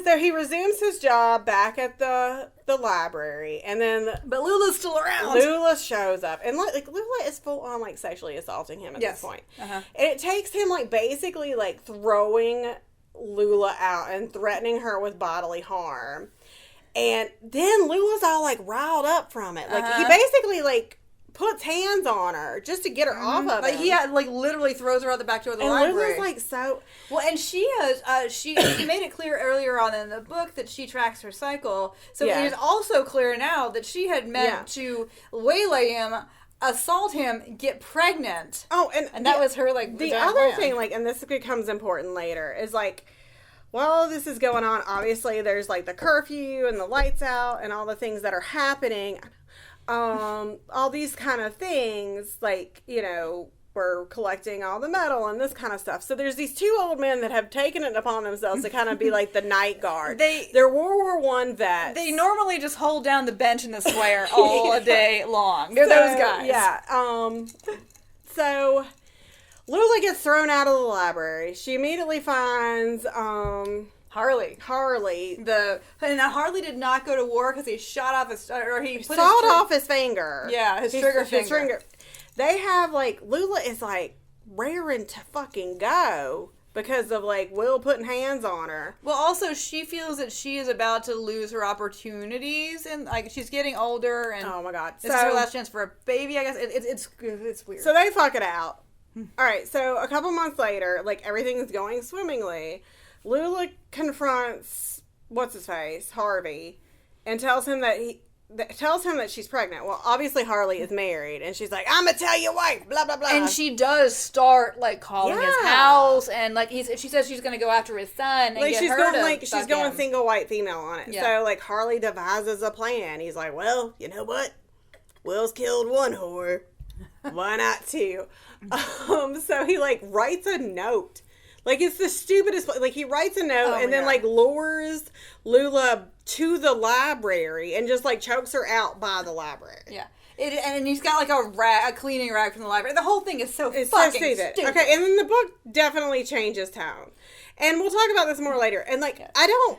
A: So he resumes his job back at the library, and then...
B: But Lula's still around.
A: Lula shows up, and like Lula is full on like sexually assaulting him at this point. And it takes him like basically like throwing Lula out and threatening her with bodily harm. And then Lula's all like riled up from it. Like he basically like puts hands on her just to get her off of it.
B: He literally throws her out the back door of the library.
A: And Lula's like so...
B: Well, and she made it clear earlier on in the book that she tracks her cycle. So it is also clear now that she had meant to waylay him, assault him, get pregnant.
A: Oh, and
B: that was her like...
A: The other thing, like, and this becomes important later, is like... While this is going on, obviously there's like the curfew and the lights out and all the things that are happening. All these kind of things, like, we're collecting all the metal and this kind of stuff. So there's these two old men that have taken it upon themselves to kind of be like the night guard. They're World War I vets.
B: They normally just hold down the bench in the square all day long. They're those guys.
A: Yeah. So... Lula gets thrown out of the library. She immediately finds
B: Harley.
A: And
B: Harley did not go to war because he shot off
A: his finger.
B: Yeah, his trigger finger.
A: They have like Lula is like raring to fucking go because of like Will putting hands on her.
B: Well, also she feels that she is about to lose her opportunities, and like she's getting older, and
A: oh my God,
B: this is her last chance for a baby. I guess it's weird.
A: So they fuck it out. All right, so a couple months later, like, everything's going swimmingly. Lula confronts, what's-his-face, Harvey, and tells him that she's pregnant. Well, obviously Harley is married, and she's like, I'm gonna tell your wife, blah, blah, blah.
B: And she does start, like, calling his house, and, like, she says she's gonna go after his son, and
A: like,
B: get
A: she's
B: her
A: going,
B: to
A: like, she's going single white female on it.
B: Yeah.
A: So, like, Harley devises a plan. He's like, well, you know what? Will's killed one whore. Why not two? So he, like, writes a note. Like, it's the stupidest, like, he writes a note and then, like, lures Lula to the library and just, like, chokes her out by the library.
B: Yeah. And he's got, like, a cleaning rag from the library. The whole thing is so
A: It's
B: fucking
A: so stupid. Okay, and then the book definitely changes tone. And we'll talk about this more later. And, like, I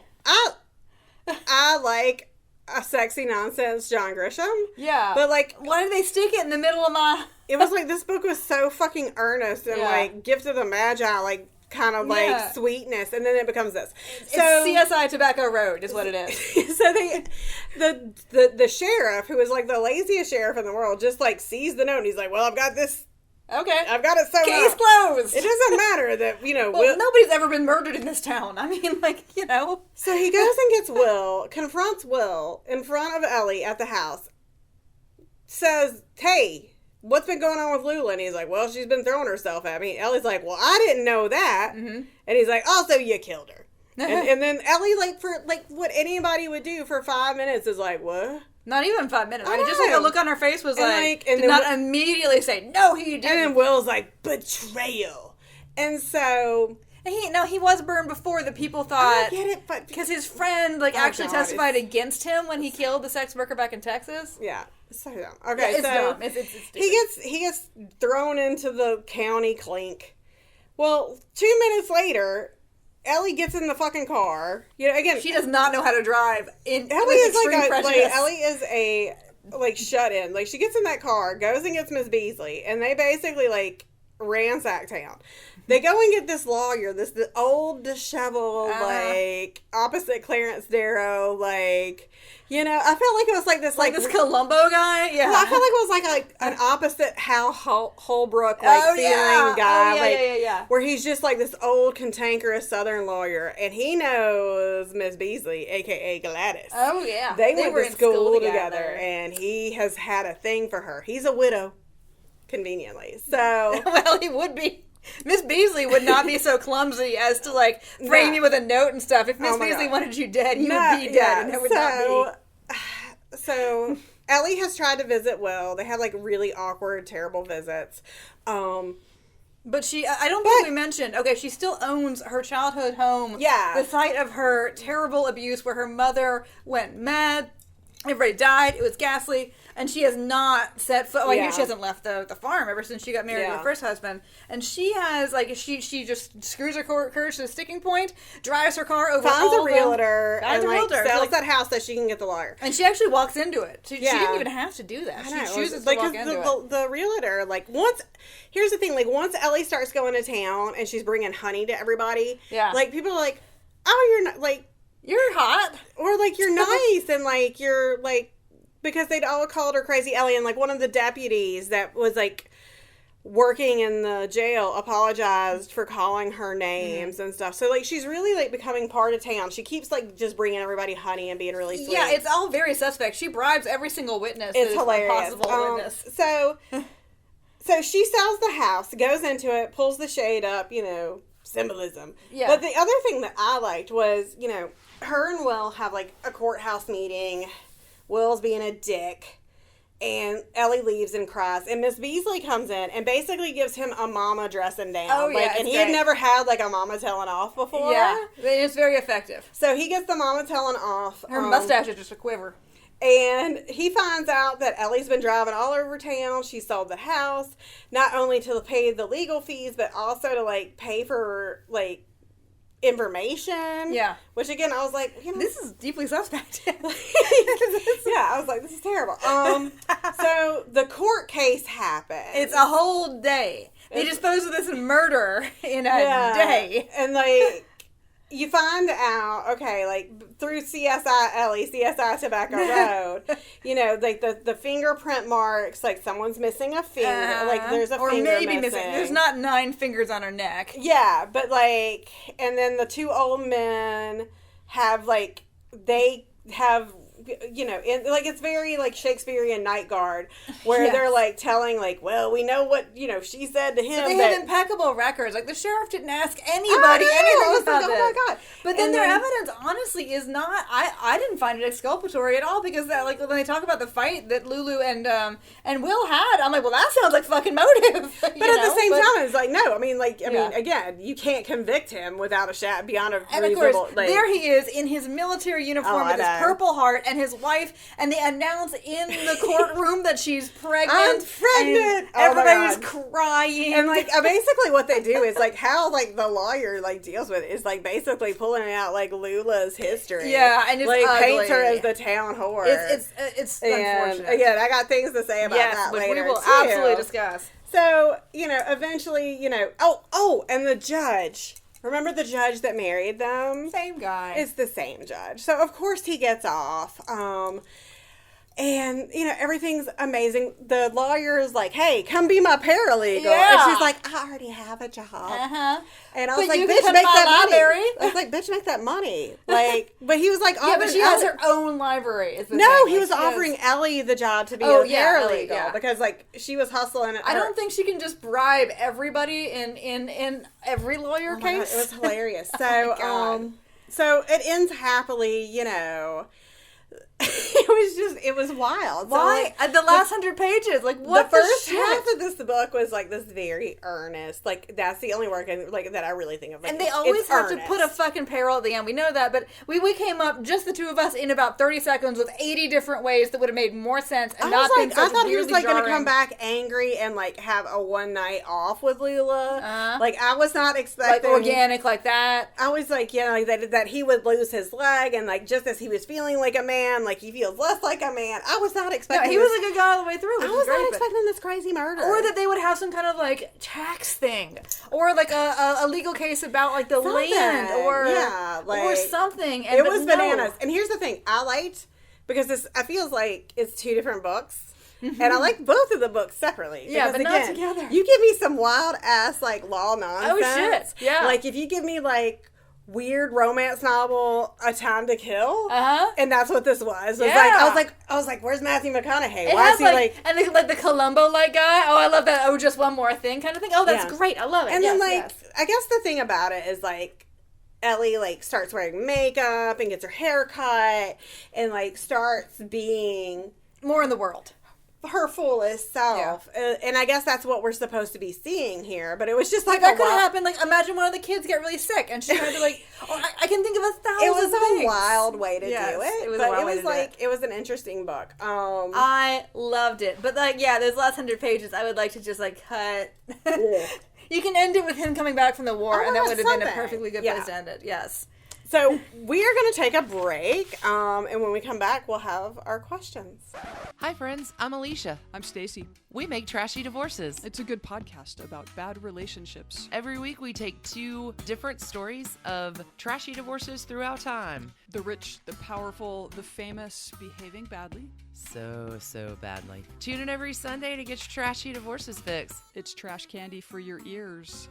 A: like a sexy nonsense John Grisham.
B: Yeah.
A: But, like...
B: Why did they stick it in the middle of my...
A: It was, like, this book was so fucking earnest and, like, Gift of the Magi, like, kind of, like, sweetness. And then it becomes this. So,
B: it's CSI Tobacco Road is what it is.
A: So the sheriff, who is, like, the laziest sheriff in the world, just, like, sees the note and he's like, well, I've got this...
B: Okay.
A: I've got it sewn
B: Case
A: up.
B: closed.
A: It doesn't matter that, you know...
B: Well, nobody's ever been murdered in this town. I mean, like, you know.
A: So he goes and gets Will, confronts Will in front of Ellie at the house, says, hey, what's been going on with Lula? And he's like, well, she's been throwing herself at me. Ellie's like, well, I didn't know that. Mm-hmm. And he's like, also, you killed her. and then Ellie, like, for, like, what anybody would do for 5 minutes is like, what?
B: Not even 5 minutes. I mean, just like the look on her face was and did not immediately say, no, he didn't.
A: And then Will's like, betrayal. And so...
B: He was burned before the people thought...
A: I get it, but...
B: Because his friend, like, actually testified against him when he killed the sex worker back in Texas.
A: Yeah. So dumb. Okay,
B: it's dumb. It's
A: stupid. He gets thrown into the county clink. Well, 2 minutes later... Ellie gets in the fucking car. You know, again,
B: she does not know how to drive.
A: Ellie is a shut in. Like, she gets in that car, goes and gets Miss Beasley, and they basically like ransack town. They go and get this lawyer, this old disheveled, like opposite Clarence Darrow, like, you know. I felt like it was like this, like
B: this Columbo guy. Yeah,
A: well, I felt like it was like an opposite Hal Holbrook, like feeling guy, where he's just like this old cantankerous Southern lawyer, and he knows Miss Beasley, aka Gladys.
B: Oh yeah,
A: they went to school together, and he has had a thing for her. He's a widow, conveniently. So
B: well, he would be. Miss Beasley would not be so clumsy as to, like, frame you with a note and stuff. If Miss Beasley wanted you dead, you would be dead, and it would not be.
A: So, Ellie has tried to visit Will. They had, like, really awkward, terrible visits.
B: But I don't think we mentioned, okay, she still owns her childhood home.
A: Yeah.
B: The site of her terrible abuse where her mother went mad. Everybody died. It was ghastly. And she has not set foot. Well, she hasn't left the farm ever since she got married to her first husband. And she has, like, she just screws her courage to the sticking point, drives her car over
A: finds a realtor, and sells
B: like,
A: that house so she can get the lawyer.
B: And she actually walks into it. She didn't even have to do that. She chooses to walk into it.
A: The realtor, like, here's the thing, like, once Ellie starts going to town and she's bringing honey to everybody, like, people are like, oh, you're not, like,
B: you're hot.
A: Or, like, you're nice, and, like, you're, like, because they'd all called her Crazy Ellie, and, like, one of the deputies that was, like, working in the jail apologized for calling her names and stuff. So, like, she's really, like, becoming part of town. She keeps, like, just bringing everybody honey and being really sweet.
B: Yeah, it's all very suspect. She bribes every single witness.
A: It's hilarious.
B: Possible witness.
A: So she sells the house, goes into it, pulls the shade up, you know, symbolism.
B: Yeah.
A: But the other thing that I liked was, you know, her and Will have, like, a courthouse meeting. Will's being a dick, and Ellie leaves and cries, and Miss Beasley comes in and basically gives him a mama dressing down.
B: Oh, yeah,
A: and he had never had, like, a mama telling off before.
B: Yeah, it's very effective.
A: So he gets the mama telling off.
B: Her mustache is just a quiver.
A: And he finds out that Ellie's been driving all over town. She sold the house, not only to pay the legal fees, but also to, like, pay for, like, information.
B: Yeah.
A: Which, again, I was like, you know,
B: this is deeply suspect.
A: Yeah, I was like, this is terrible. So the court case happened.
B: It's a whole day. They dispose of this murder in a day.
A: And, like, you find out, okay, like, through CSI Ellie, CSI Tobacco Road, you know, like, the fingerprint marks, like, someone's missing a finger, like, there's a finger missing.
B: There's not 9 fingers on her neck.
A: Yeah, but, like, and then the 2 old men have, like, they have like, it's very, like, Shakespearean Night Guard, where
B: Yes.
A: they're, like, telling, like, well, we know what, she said to him.
B: But they
A: that,
B: have impeccable records. Like, the sheriff didn't ask anybody anything
A: I was
B: about
A: like,
B: this.
A: oh, my God.
B: But then
A: And
B: their
A: then-
B: evidence, honestly, is not... I didn't find it exculpatory at all, because that, like, when they talk about the fight that Lulu and Will had, I'm like, well, that sounds like fucking motive.
A: But at the same time, it's like, no, I mean, again, you can't convict him without a shot beyond a
B: And of
A: reasonable...
B: course, there he is in his military uniform with his
A: know.
B: Purple Heart and his wife, and they announce in the courtroom that she's pregnant.
A: I'm pregnant!
B: And
A: Oh my
B: everybody's
A: God.
B: crying.
A: And, like, basically what they do is, like, how, like, the lawyer, like, deals with it is, like, basically pulling out, like, Lula's history.
B: Yeah, and it's
A: like,
B: ugly.
A: paints her as the town whore.
B: It's
A: and,
B: unfortunate.
A: again, I got things to say about that
B: which
A: later,
B: we will
A: too.
B: absolutely discuss.
A: So, eventually, and the judge. Remember the judge that married them?
B: Same guy.
A: It's the same judge. So, of course, he gets off. And, everything's amazing. The lawyer is like, hey, come be my paralegal.
B: Yeah.
A: And she's like, I already have a job.
B: Uh-huh.
A: And I was
B: But
A: like,
B: you can
A: bitch,
B: come
A: make
B: to
A: that
B: my
A: money.
B: library.
A: I was like, bitch, make that money. Like, but he was like,
B: Yeah, but she has
A: Ellie-
B: her own library. Is the
A: No,
B: thing.
A: he was
B: Like, she
A: offering
B: has-
A: Ellie the job to be
B: Oh,
A: a
B: yeah,
A: paralegal
B: Ellie, yeah.
A: because, like, she was hustling.
B: I don't think she can just bribe everybody in every lawyer
A: Oh my God,
B: case.
A: it was hilarious.
B: Oh my
A: So,
B: God.
A: so it ends happily, it was wild. So,
B: Why?
A: like,
B: The last 100 pages. Like, what
A: the first
B: shit?
A: half of this book was like this very earnest. Like, that's the only work that I really think of. Like,
B: And they
A: it's
B: always have
A: earnest.
B: to put a fucking peril at the end. We know that, but we came up, just the two of us, in about 30 seconds with 80 different ways that would have made more sense and not been so
A: I thought he was
B: weirdly
A: like going to
B: jarring.
A: come back angry and like have a one night off with Lula.
B: Uh-huh.
A: Like, I was not
B: Like
A: expecting
B: organic, like that.
A: I was like, like that he would lose his leg, and like just as he was feeling like a man, like he feels less like a man. I was not
B: No,
A: expecting.
B: he was a good guy all the way through.
A: I was not expecting this crazy murder,
B: Or that they would have some kind of like tax thing, or like a legal case about like the land, or or something. And
A: it
B: but
A: was
B: no.
A: bananas. And here's the thing: I liked because I feels like it's two different books. And I like both of the books separately.
B: Yeah,
A: because,
B: but not
A: again,
B: together.
A: You give me some wild ass like law nonsense.
B: Oh, shit. Yeah.
A: Like if you give me like weird romance novel, A Time to Kill.
B: Uh-huh.
A: And that's what this was. It was
B: Yeah.
A: I was like, where's Matthew McConaughey?
B: It
A: Why
B: has
A: is he like
B: and like the Columbo like guy. Oh, I love that. Oh, just one more thing kind of thing. Oh, that's
A: Yeah.
B: great. I love it.
A: And then,
B: Yes,
A: like,
B: yes.
A: I guess the thing about it is, like, Ellie, like, starts wearing makeup and gets her hair cut and, like, starts being
B: More in the world.
A: her fullest self. And I guess that's what we're supposed to be seeing here. But it was just, like,
B: That
A: a
B: could have
A: wild...
B: happened. Like, imagine one of the kids get really sick and she had to, like, I can think of 1,000
A: It was
B: things.
A: a wild way to
B: Yes,
A: do it.
B: it was a
A: but
B: wild
A: it
B: way
A: was,
B: to do
A: like, it was an interesting book.
B: I loved it. But, like, yeah, those last 100 pages, I would like to just, like, cut. You can end it with him coming back from the war,
A: Oh,
B: and that would have been a
A: something.
B: perfectly good
A: Yeah.
B: place to end it. Yes.
A: So we are going to take a break. And when we come back, we'll have our questions.
C: Hi, friends. I'm Alicia.
D: I'm Stacy.
C: We make trashy divorces.
D: It's a good podcast about bad relationships.
C: Every week, we take 2 different stories of trashy divorces throughout time.
D: The rich, the powerful, the famous behaving badly.
C: So badly. Tune in every Sunday to get your trashy divorces fix.
D: It's trash candy for your ears.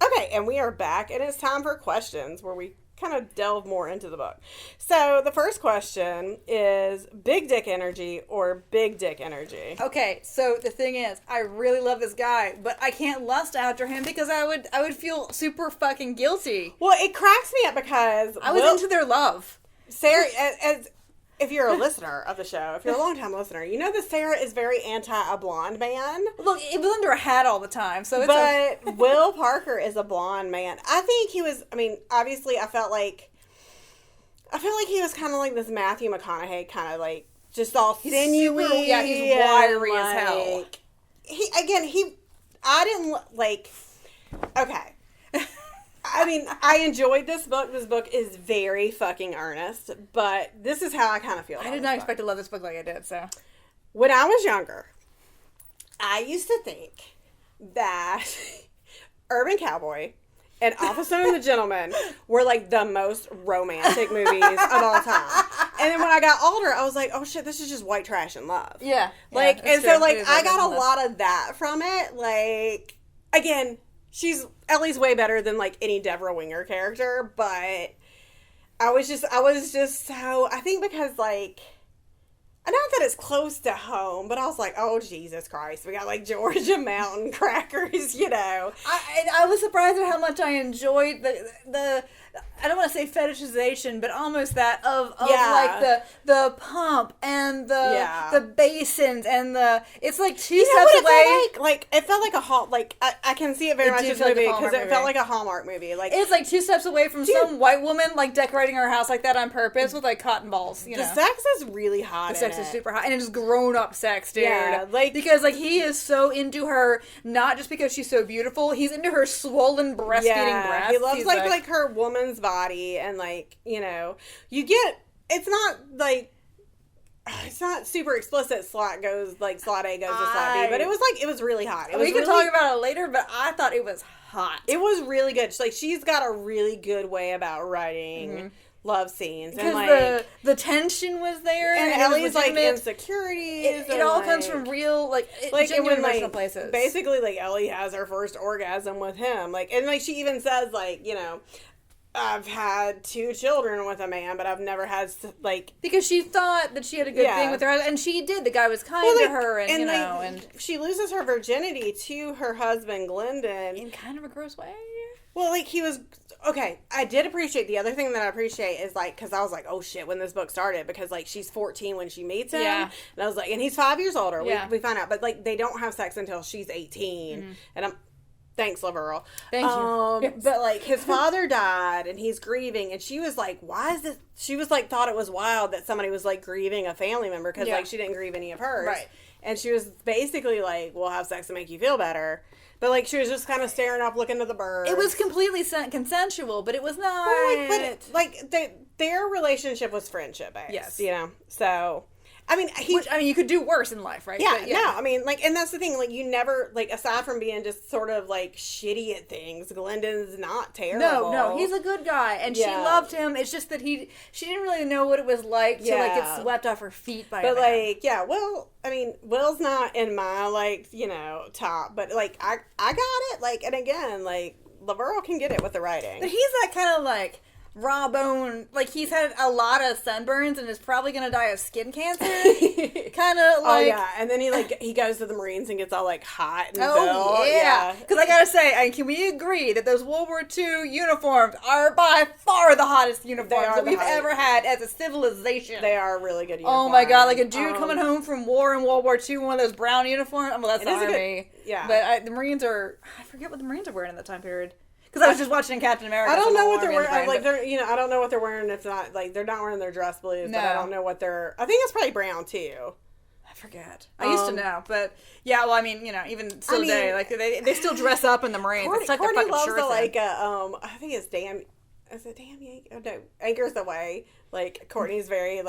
A: Okay, and we are back, and it's time for questions where we kind of delve more into the book. So the first question is big dick energy or big dick energy?
B: Okay, so the thing is, I really love this guy, but I can't lust after him because I would feel super fucking guilty.
A: Well, it cracks me up because
B: I was into their love.
A: Sarah, as if you're a listener of the show, if you're a long-time listener, you know that Sarah is very anti a blonde man.
B: Look, it was under a hat all the time, so it's
A: But Will Parker is a blonde man. I think he was, I mean, obviously I felt like he was kind of like this Matthew McConaughey kind of like just all sinewy.
B: super- yeah, he's wiry as hell.
A: I didn't like, okay. I mean, I enjoyed this book. This book is very fucking earnest, but this is how I kind of feel.
B: I did not expect to love this book like I did, so.
A: When I was younger, I used to think that Urban Cowboy and Officer and the Gentleman were like the most romantic movies of all time. And then when I got older, I was like, oh shit, this is just white trash and love.
B: Yeah.
A: Like,
B: yeah,
A: and
B: that's
A: so
B: true.
A: like,
B: It is
A: I
B: like
A: got a
B: this.
A: lot of that from it. Like, again, Ellie's way better than like any Deborah Winger character, but I was just so, I think because, like, not that it's close to home, but I was like, oh, Jesus Christ. We got, like, Georgia Mountain crackers, you know.
B: I was surprised at how much I enjoyed the I don't want to say fetishization, but almost that of like the pump and the basins and it's like two steps away.
A: Like it felt like I can see it very much in this movie because it felt like a Hallmark movie. Like
B: it's like two steps away from some white woman like decorating her house like that on purpose with like cotton balls. You know,
A: the sex is really hot.
B: The sex is super hot, and it's grown up sex, dude.
A: Yeah, like
B: because like he is so into her, not just because she's so beautiful. He's into her swollen breastfeeding breasts.
A: He loves like her woman's body, and like, you know, you get, it's not super explicit. Slot A goes to slot B, but it was really hot.
B: We can talk about it later, but I thought it was hot.
A: It was really good. She's got a really good way about writing love scenes,
B: because
A: and
B: the tension was there,
A: and Ellie's like insecurities.
B: It all comes from real genuine emotional places.
A: Basically, like Ellie has her first orgasm with him, and she even says you know, I've had 2 children with a man, but I've never had
B: because she thought that she had a good thing with her, and she did. The guy was kind to her, and you know, and
A: she loses her virginity to her husband Glendon
B: in kind of a gross way.
A: Well, he was okay. I did appreciate the other thing that I appreciate is because I was like, oh shit, when this book started, because she's 14 when she meets him, and I was like, and he's 5 years older. Yeah. We find out, but they don't have sex until she's 18, and I'm. Thanks, LaVyrle.
B: Thank you.
A: But his father died, and he's grieving, and she was like, "Why is this?" She was thought it was wild that somebody was grieving a family member because she didn't grieve any of hers,
B: right? And
A: she was basically like, "We'll have sex to make you feel better," but she was just kind of staring up, looking at the birds.
B: It was completely consensual, but it was not.
A: But their relationship was friendship based.
B: Yes,
A: you know, so. I mean,
B: you could do worse in life, right?
A: Yeah, but, no, I mean, and that's the thing, you never, aside from being just sort of, shitty at things, Glendon's not terrible.
B: No, he's a good guy, and she loved him. It's just that she didn't really know what it was like to, get swept off her feet by a man.
A: Will, I mean, Will's not in my, you know, top, but, I got it, and again, LaVyrle can get it with the writing.
B: But he's that kind of, raw bone, he's had a lot of sunburns and is probably gonna die of skin cancer. Kind of
A: oh yeah, and then he goes to the Marines and gets all hot and built.
B: Yeah, because I gotta say, can we agree that those World War II uniforms are by far the hottest uniforms that we've ever had as a civilization?
A: They are really good uniforms.
B: Oh my god, a dude coming home from war in World War II, one of those brown uniforms. Well, that's the Army. But the Marines I forget what the Marines are wearing in that time period. Because I was just watching Captain America.
A: I don't know what they're wearing. I don't know what they're wearing. It's not they're not wearing their dress blues. No. But I don't know what they're. I think it's probably brown too.
B: I forget. I used to know, but yeah. Well, I mean, you know, even still today, they still dress up in the Marines.
A: Courtney,
B: it's like
A: Courtney
B: a fucking
A: loves
B: shirt.
A: I think it's Damn. Is it Damn Yankee? Oh no, Anchors Away. Courtney's very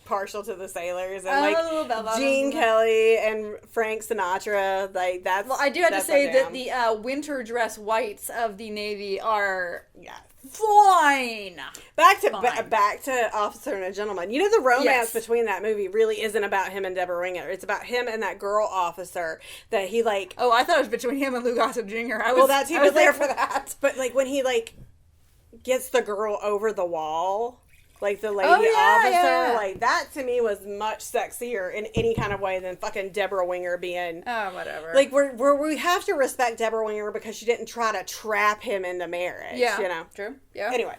A: partial to the sailors and Gene Kelly and Frank Sinatra. That's
B: well, I do have to say that the winter dress whites of the Navy are fine.
A: Back to Officer and a Gentleman. You know, the romance between that movie really isn't about him and Deborah Winger. It's about him and that girl officer that he
B: Oh, I thought it was between him and Lou Gossett Jr. I was there for that.
A: But when he gets the girl over the wall. The lady officer, that to me was much sexier in any kind of way than fucking Deborah Winger being.
B: Oh, whatever.
A: Where we have to respect Deborah Winger because she didn't try to trap him into marriage.
B: Yeah.
A: You know?
B: True. Yeah.
A: Anyway,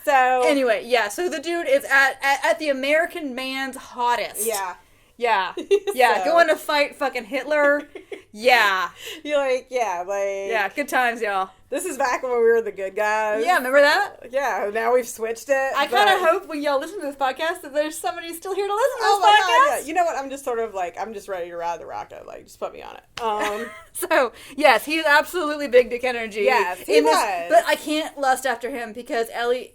B: so the dude is at the American man's hottest.
A: Yeah.
B: Yeah. Yeah. Going to fight fucking Hitler. Yeah.
A: You're yeah,
B: good times, y'all.
A: This is back when we were the good guys.
B: Yeah, remember that?
A: Yeah, now we've switched it.
B: I kind of hope when y'all listen to this podcast that there's somebody still here to listen to this podcast.
A: God, yeah. You know what? I'm just sort of I'm just ready to ride the rocket. Just put me on it.
B: So, yes, he's absolutely big dick energy.
A: Yes, he was.
B: But I can't lust after him because Ellie,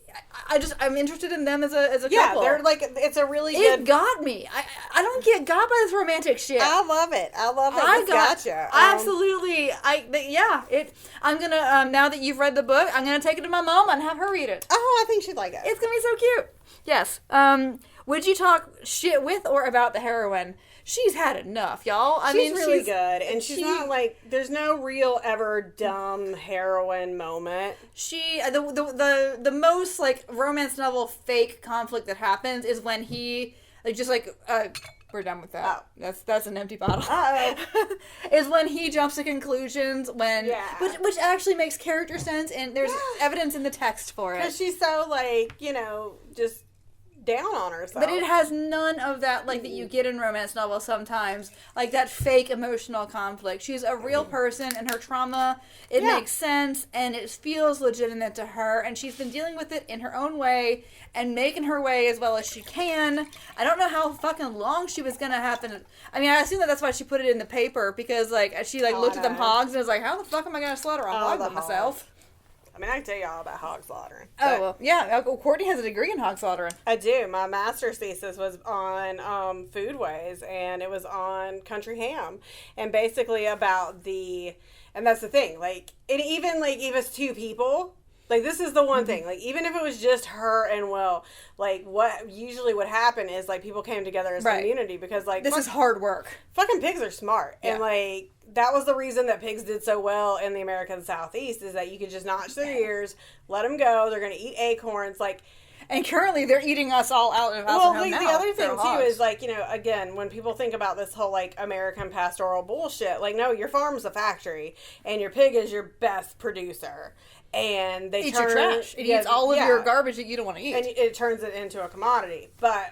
B: I'm interested in them as a couple.
A: Yeah, they're it's a really good.
B: It got me. I don't get got by this romantic shit.
A: I love it. I gotcha.
B: Absolutely. I'm gonna, now that you've read the book, I'm gonna take it to my mom and have her read it.
A: Oh, I think she'd like it.
B: It's gonna be so cute. Yes. Would you talk shit with or about the heroine? She's had enough, y'all.
A: She's really good, and she's not like, there's no real ever dumb heroine moment.
B: The most like romance novel fake conflict that happens is when he we're done with that. Oh. That's an empty bottle.
A: Uh-oh.
B: Is when he jumps to conclusions which actually makes character sense, and there's evidence in the text for it.
A: Because she's so like, just down on herself.
B: But it has none of that that you get in romance novels sometimes, like that fake emotional conflict. She's a real person, and her trauma, it makes sense, and it feels legitimate to her, and she's been dealing with it in her own way and making her way as well as she can. I don't know how fucking long she was gonna happen. I mean, I assume that's why she put it in the paper, because she looked at them hogs and was like, how the fuck am I gonna slaughter a hog by myself?
A: I mean, I can tell you all about hog slaughtering.
B: Oh, well, yeah. Courtney has a degree in hog slaughtering.
A: I do. My master's thesis was on foodways, and it was on country ham. And basically about and that's the thing, even if it's two people, this is the one thing, even if it was just her and Will, what usually would happen is, people came together as a community, because,
B: this is hard work. Fucking
A: pigs are smart. Yeah. And, that was the reason that pigs did so well in the American Southeast, is that you could just notch their ears, let them go, they're going to eat acorns,
B: And currently, they're eating us all out of house.
A: Well, the other thing, too, is, again, when people think about this whole, American pastoral bullshit, no, your farm's a factory, and your pig is your best producer. And they
B: eats your trash. It eats all of your garbage that you don't want to eat.
A: And it turns it into a commodity. But,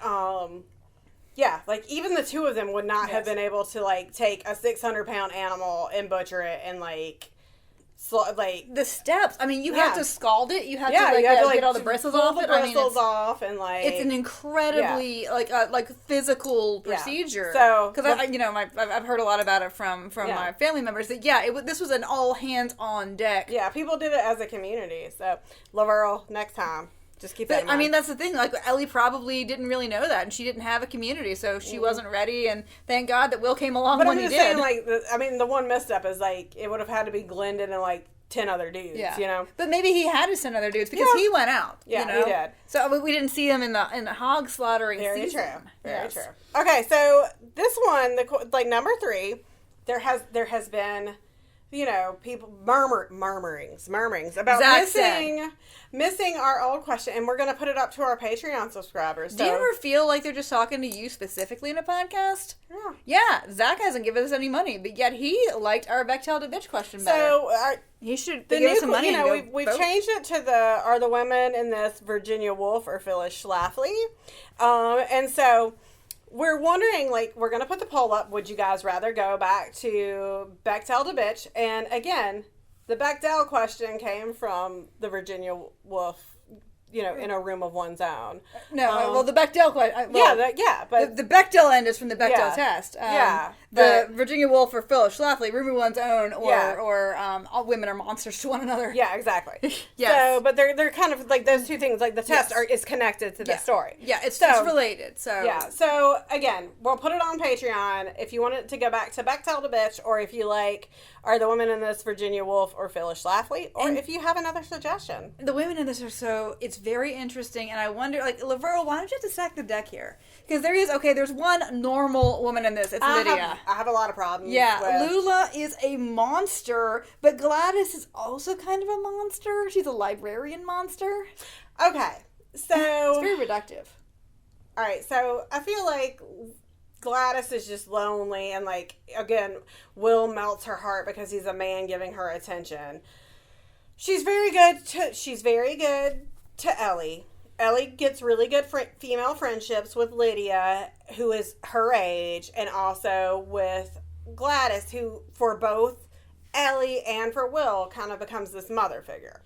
A: even the two of them would not have been able to, take a 600-pound animal and butcher it and,
B: the steps. I mean, you have to scald it. You have to get all the bristles off it.
A: Off, and
B: it's an incredibly physical procedure.
A: So,
B: because I've heard a lot about it from my family members that this was an all hands on deck.
A: Yeah, people did it as a community. So, LaVyrle, next time. Just keep that in mind.
B: I mean, that's the thing. Ellie probably didn't really know that, and she didn't have a community, so she wasn't ready. And thank God that Will came along when he did. But
A: I'm just saying, the one misstep is it would have had to be Glendon and 10 other dudes.
B: But maybe he had to send other dudes because he went out.
A: Yeah, he did.
B: So we didn't see him in the hog slaughtering season.
A: Very true. Okay, so this one, number 3, there has been, people murmurings about missing our old question, and we're going to put it up to our Patreon subscribers.
B: Do you ever feel like they're just talking to you specifically in a podcast?
A: Yeah.
B: Yeah, Zach hasn't given us any money, but yet he liked our Bechtel to bitch question better.
A: So,
B: he should give us some money.
A: We've changed it to are the women in this Virginia Woolf or Phyllis Schlafly? And so we're wondering, we're going to put the poll up. Would you guys rather go back to Bechtel to bitch? And again, the Bechdel question came from the Virginia Woolf, in a room of one's own.
B: No, the Bechdel question.
A: But
B: the Bechdel end is from the Bechdel test. The
A: but
B: Virginia Woolf or Phyllis Schlafly, room of one's own, or all women are monsters to one another.
A: Yeah, exactly. So, but they're kind of those two things. The test is connected to the story.
B: Yeah, it's related. So
A: So again, we'll put it on Patreon if you want it to go back to Bechtel to bitch, or if you are the women in this Virginia Woolf or Phyllis Schlafly, or if you have another suggestion.
B: The women in this it's very interesting, and I wonder, LaVyrle, why don't you have to stack the deck here? Because there's one normal woman in this. It's Lydia.
A: I have a lot of problems.
B: Yeah, Lula is a monster, but Gladys is also kind of a monster. She's a librarian monster.
A: Okay, so
B: it's very reductive.
A: All right, so I feel like Gladys is just lonely, and again, Will melts her heart because he's a man giving her attention. She's very good to Ellie. Ellie gets really good female friendships with Lydia, who is her age, and also with Gladys, who for both Ellie and for Will kind of becomes this mother figure.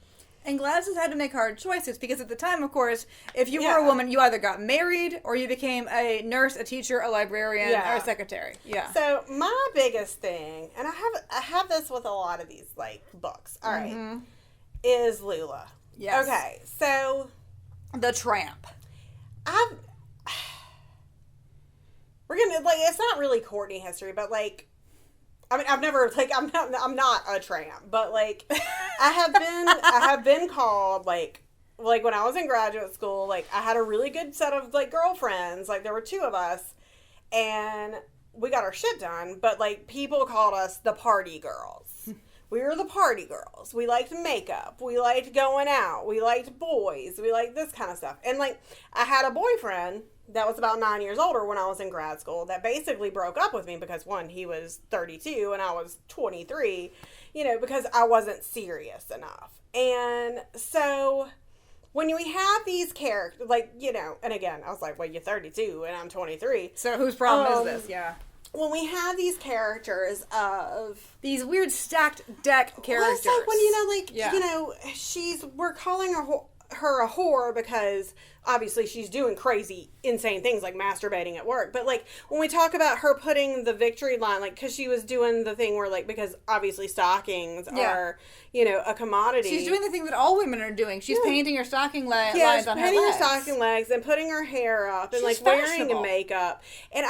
B: And Gladys has had to make hard choices because at the time, of course, if you were a woman, you either got married or you became a nurse, a teacher, a librarian, or a secretary. Yeah.
A: So my biggest thing, and I have this with a lot of these books. All right, is Lula.
B: Yes.
A: Okay, so
B: the tramp.
A: We're gonna it's not really Courtney history, but I mean, I've never I'm not a tramp, but I have been called like when I was in graduate school, like I had a really good set of like girlfriends. Like there were two of us, and we got our shit done. But like people called us the party girls. We were the party girls. We liked makeup. We liked going out. We liked boys. We liked this kind of stuff. And like I had a boyfriend that was about 9 years older when I was in grad school that basically broke up with me because, one, he was 32 and I was 23, you know, because I wasn't serious enough. And so when we have these characters, like, you know, and again, I was like, well, you're 32 and I'm 23.
B: So whose problem is this? Yeah.
A: When we have these characters of...
B: These weird stacked deck characters.
A: Well, it's like when, you know, like,
B: Yeah.
A: you know, we're calling her a whore because obviously she's doing crazy, insane things like masturbating at work. But like when we talk about her putting the victory line, like because she was doing the thing where like, because obviously stockings are, you know, a commodity.
B: She's doing the thing that all women are doing. She's painting her stocking lines on her
A: painting
B: legs.
A: her stocking legs and putting her hair up and
B: She's
A: like wearing
B: fashionable.
A: makeup. And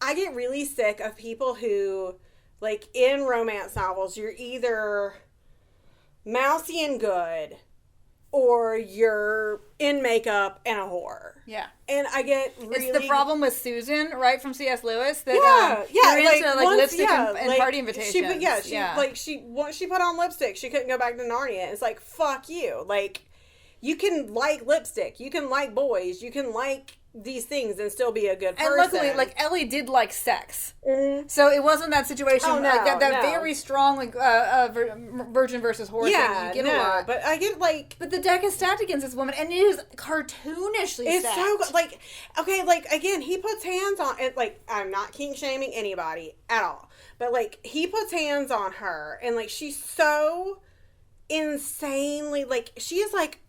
A: I get really sick of people who, like in romance novels, you're either mousy and good or you're in makeup and a whore.
B: Yeah.
A: And I get really...
B: It's the problem with Susan, right, from C.S. Lewis, that
A: Yeah,
B: you're into like
A: once-
B: lipstick and
A: like,
B: party invitations.
A: Once she put on lipstick, she couldn't go back to Narnia. It's like, fuck you. Like, you can like lipstick, you can like boys, you can like these things and still be a good person.
B: And luckily, like, Ellie did like sex.
A: Mm-hmm.
B: So it wasn't that situation,
A: Oh, no,
B: like that
A: no.
B: very strong, like, virgin versus whore thing you get a lot.
A: but I get like...
B: But the deck is stacked against this woman, and it is cartoonishly
A: It's
B: stacked.
A: so good. Like, okay, like, again, he puts hands on it. Like, I'm not kink shaming anybody at all. But, like, he puts hands on her. And, like, she's so insanely, like, she is, like,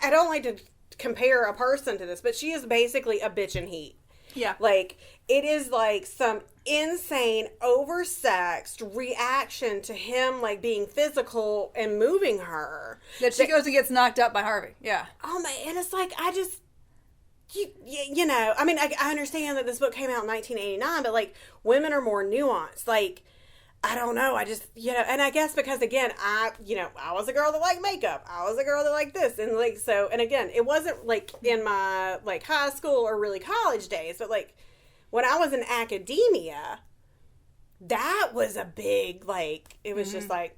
A: I don't like to compare a person to this, but she is basically a bitch in heat.
B: Yeah.
A: Like, it is, like, some insane, oversexed reaction to him, like, being physical and moving her.
B: That she goes and gets knocked up by Harvey. Yeah.
A: Oh my, and it's like, I just, you know, I mean, I understand that this book came out in 1989, but like, women are more nuanced. Like, I don't know, I just, you know, and I guess because again, I was a girl that liked makeup. I was a girl that liked this. And like, so, and again, it wasn't like in my like high school or really college days, but like when I was in academia, that was a big, like, it was just like,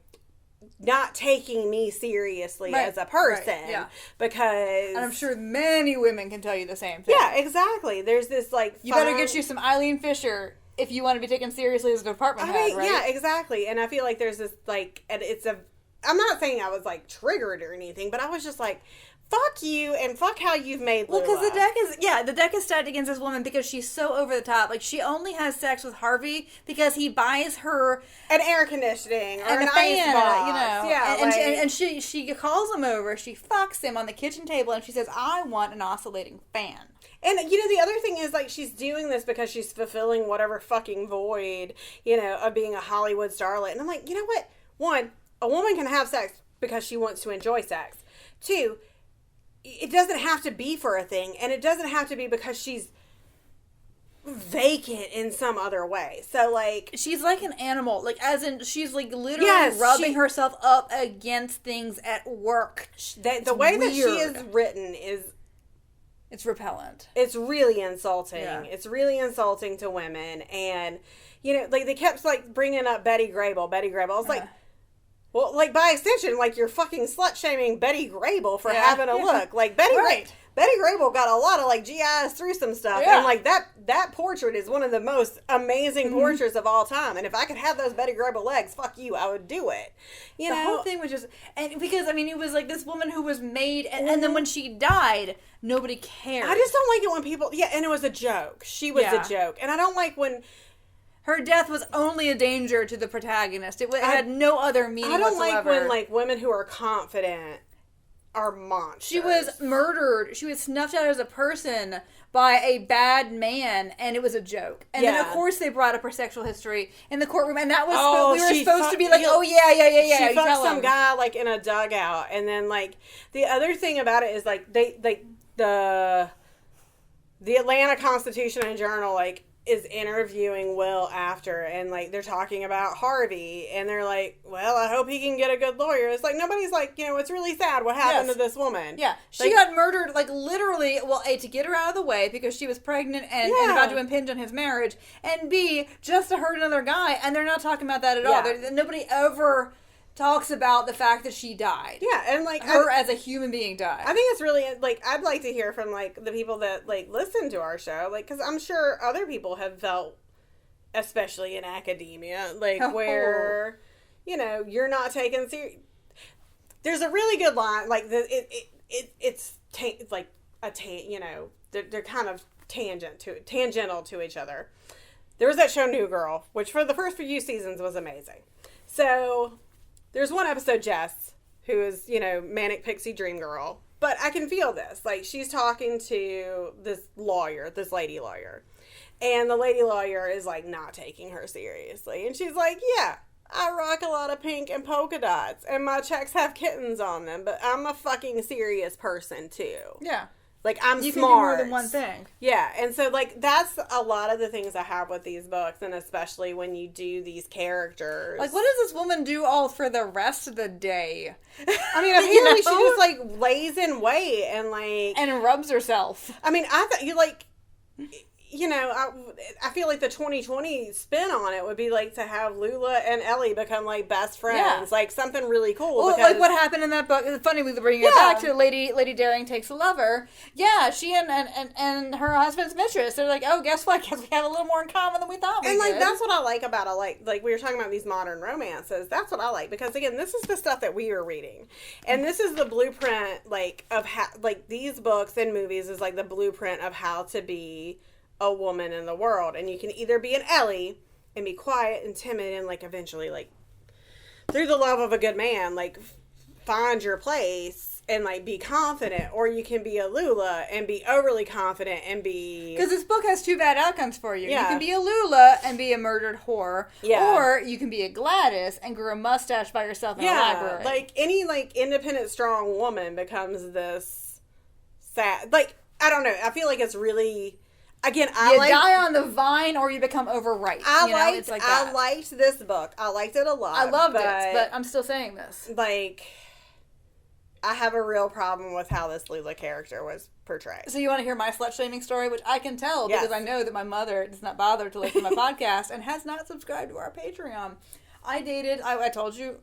A: not taking me seriously as a person.
B: Right, yeah.
A: Because...
B: And I'm sure many women can tell you the same thing.
A: Yeah, exactly. There's this, like...
B: You better get you some Eileen Fisher if you want to be taken seriously as a department head, right?
A: Yeah, exactly. And I feel like there's this, like... And it's a... I'm not saying I was, like, triggered or anything, but I was just like... Fuck you, and fuck how you've made Lula.
B: Well, because the deck is stacked against this woman because she's so over the top. Like, she only has sex with Harvey because he buys her
A: an air conditioning or
B: and
A: an
B: a fan,
A: ice box.
B: you know.
A: Yeah,
B: and she calls him over. She fucks him on the kitchen table, and she says, "I want an oscillating fan."
A: And, you know, the other thing is, like, she's doing this because she's fulfilling whatever fucking void, you know, of being a Hollywood starlet. And I'm like, you know what? One, a woman can have sex because she wants to enjoy sex. Two, it doesn't have to be for a thing, and it doesn't have to be because she's vacant in some other way. So, like...
B: She's like an animal. Like, as in, she's, like, literally rubbing herself up against things at work.
A: The way that she is written is...
B: It's repellent.
A: It's really insulting.
B: Yeah.
A: It's really insulting to women. And, you know, like, they kept, like, bringing up Betty Grable. I was like... Well, like, by extension, like, you're fucking slut-shaming Betty Grable for having a look. Like, Betty Grable got a lot of, like, GIs through some stuff. Yeah. And, like, that portrait is one of the most amazing portraits of all time. And if I could have those Betty Grable legs, fuck you, I would do it. You know?
B: The whole thing was just... And because, I mean, it was, like, this woman who was made... And then when she died, nobody cared.
A: I just don't like it when people... Yeah, and it was a joke. She was a joke. And I don't like when...
B: Her death was only a danger to the protagonist. It had no other meaning whatsoever.
A: I don't like when, like, women who are confident are monsters.
B: She was murdered. She was snuffed out as a person by a bad man, and it was a joke. And then, of course, they brought up her sexual history in the courtroom, and that was we were supposed to be like, oh, yeah.
A: She fucked some guy, like, in a dugout. And then, like, the other thing about it is, like, the Atlanta Constitution and Journal, like, is interviewing Will after, and like they're talking about Harvey, and they're like, well, I hope he can get a good lawyer. It's like nobody's like, it's really sad what happened to this woman.
B: Yeah, she got murdered, like literally. Well, A, to get her out of the way because she was pregnant and about to impinge on his marriage, and B, just to hurt another guy, and they're not talking about that at all. Nobody ever talks about the fact that she died.
A: Yeah, and like
B: her as a human being died.
A: I think it's really like I'd like to hear from like the people that like listen to our show, like because I'm sure other people have felt, especially in academia, like where you're not taken serious. There's a really good line like it's like a they're kind of tangential to each other. There was that show New Girl, which for the first few seasons was amazing. So there's one episode, Jess, who is, manic pixie dream girl. But I can feel this. Like, she's talking to this lady lawyer. And the lady lawyer is, like, not taking her seriously. And she's like, yeah, I rock a lot of pink and polka dots. And my checks have kittens on them. But I'm a fucking serious person, too.
B: Yeah.
A: Like, I'm
B: you
A: smart.
B: You can do more than one thing.
A: Yeah, and so, like, that's a lot of the things I have with these books, and especially when you do these characters.
B: Like, what does this woman do all for the rest of the day?
A: I mean, apparently she just, like, lays in wait and, like...
B: And rubs herself.
A: I mean, I thought, I feel like the 2020 spin on it would be, like, to have Lula and Ellie become, like, best friends. Yeah. Like, something really cool.
B: Well, like what happened in that book. It's funny we bring it back to Lady Daring Takes a Lover. Yeah, she and her husband's mistress. They're like, oh, guess what? Guess we have a little more in common than we thought we did.
A: And, like, that's what I like about like we were talking about these modern romances. That's what I like. Because, again, this is the stuff that we are reading. And this is the blueprint, like, of how, like, these books and movies is, like, the blueprint of how to be a woman in the world. And you can either be an Ellie and be quiet and timid and like eventually like through the love of a good man like find your place and like be confident, or you can be a Lula and be overly confident and be,
B: because this book has two bad outcomes for you. You can be a Lula and be a murdered whore, or you can be a Gladys and grow a mustache by yourself in a library.
A: Like any like independent strong woman becomes this sad, like I don't know, I feel like it's really, again,
B: you die on the vine or you become overripe. I
A: liked this book. I liked it a lot.
B: I loved it, but I'm still saying this.
A: Like, I have a real problem with how this Lula character was portrayed.
B: So you want to hear my slut-shaming story, which I can tell because I know that my mother does not bother to listen to my podcast and has not subscribed to our Patreon. I told you,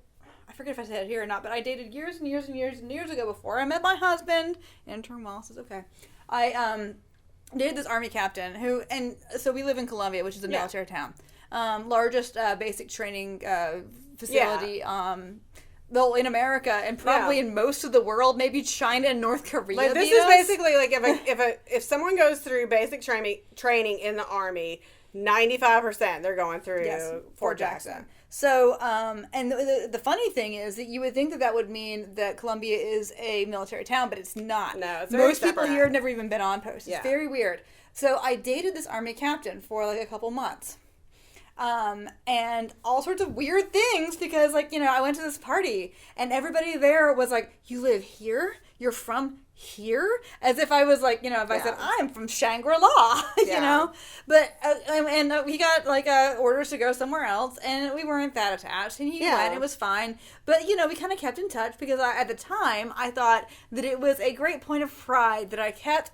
B: I forget if I said it here or not, but I dated years and years and years and years ago before I met my husband. Intern Wallace is okay. I dated this Army captain so we live in Columbia, which is a military town. Largest basic training facility in America and probably in most of the world, maybe China and North Korea.
A: Like, this is basically like if someone goes through basic training in the Army, 95% they're going through Fort Jackson.
B: So, and the funny thing is that you would think that would mean that Columbia is a military town, but it's not.
A: No, it's very
B: Most people here have never even been on post. It's very weird. So I dated this Army captain for like a couple months. And all sorts of weird things because I went to this party and everybody there was like, you live here? You're from here? As if I was like, if I said, I'm from Shangri-La, you know? But, we got orders to go somewhere else and we weren't that attached and he went, it was fine. But, we kind of kept in touch because at the time I thought that it was a great point of pride that I kept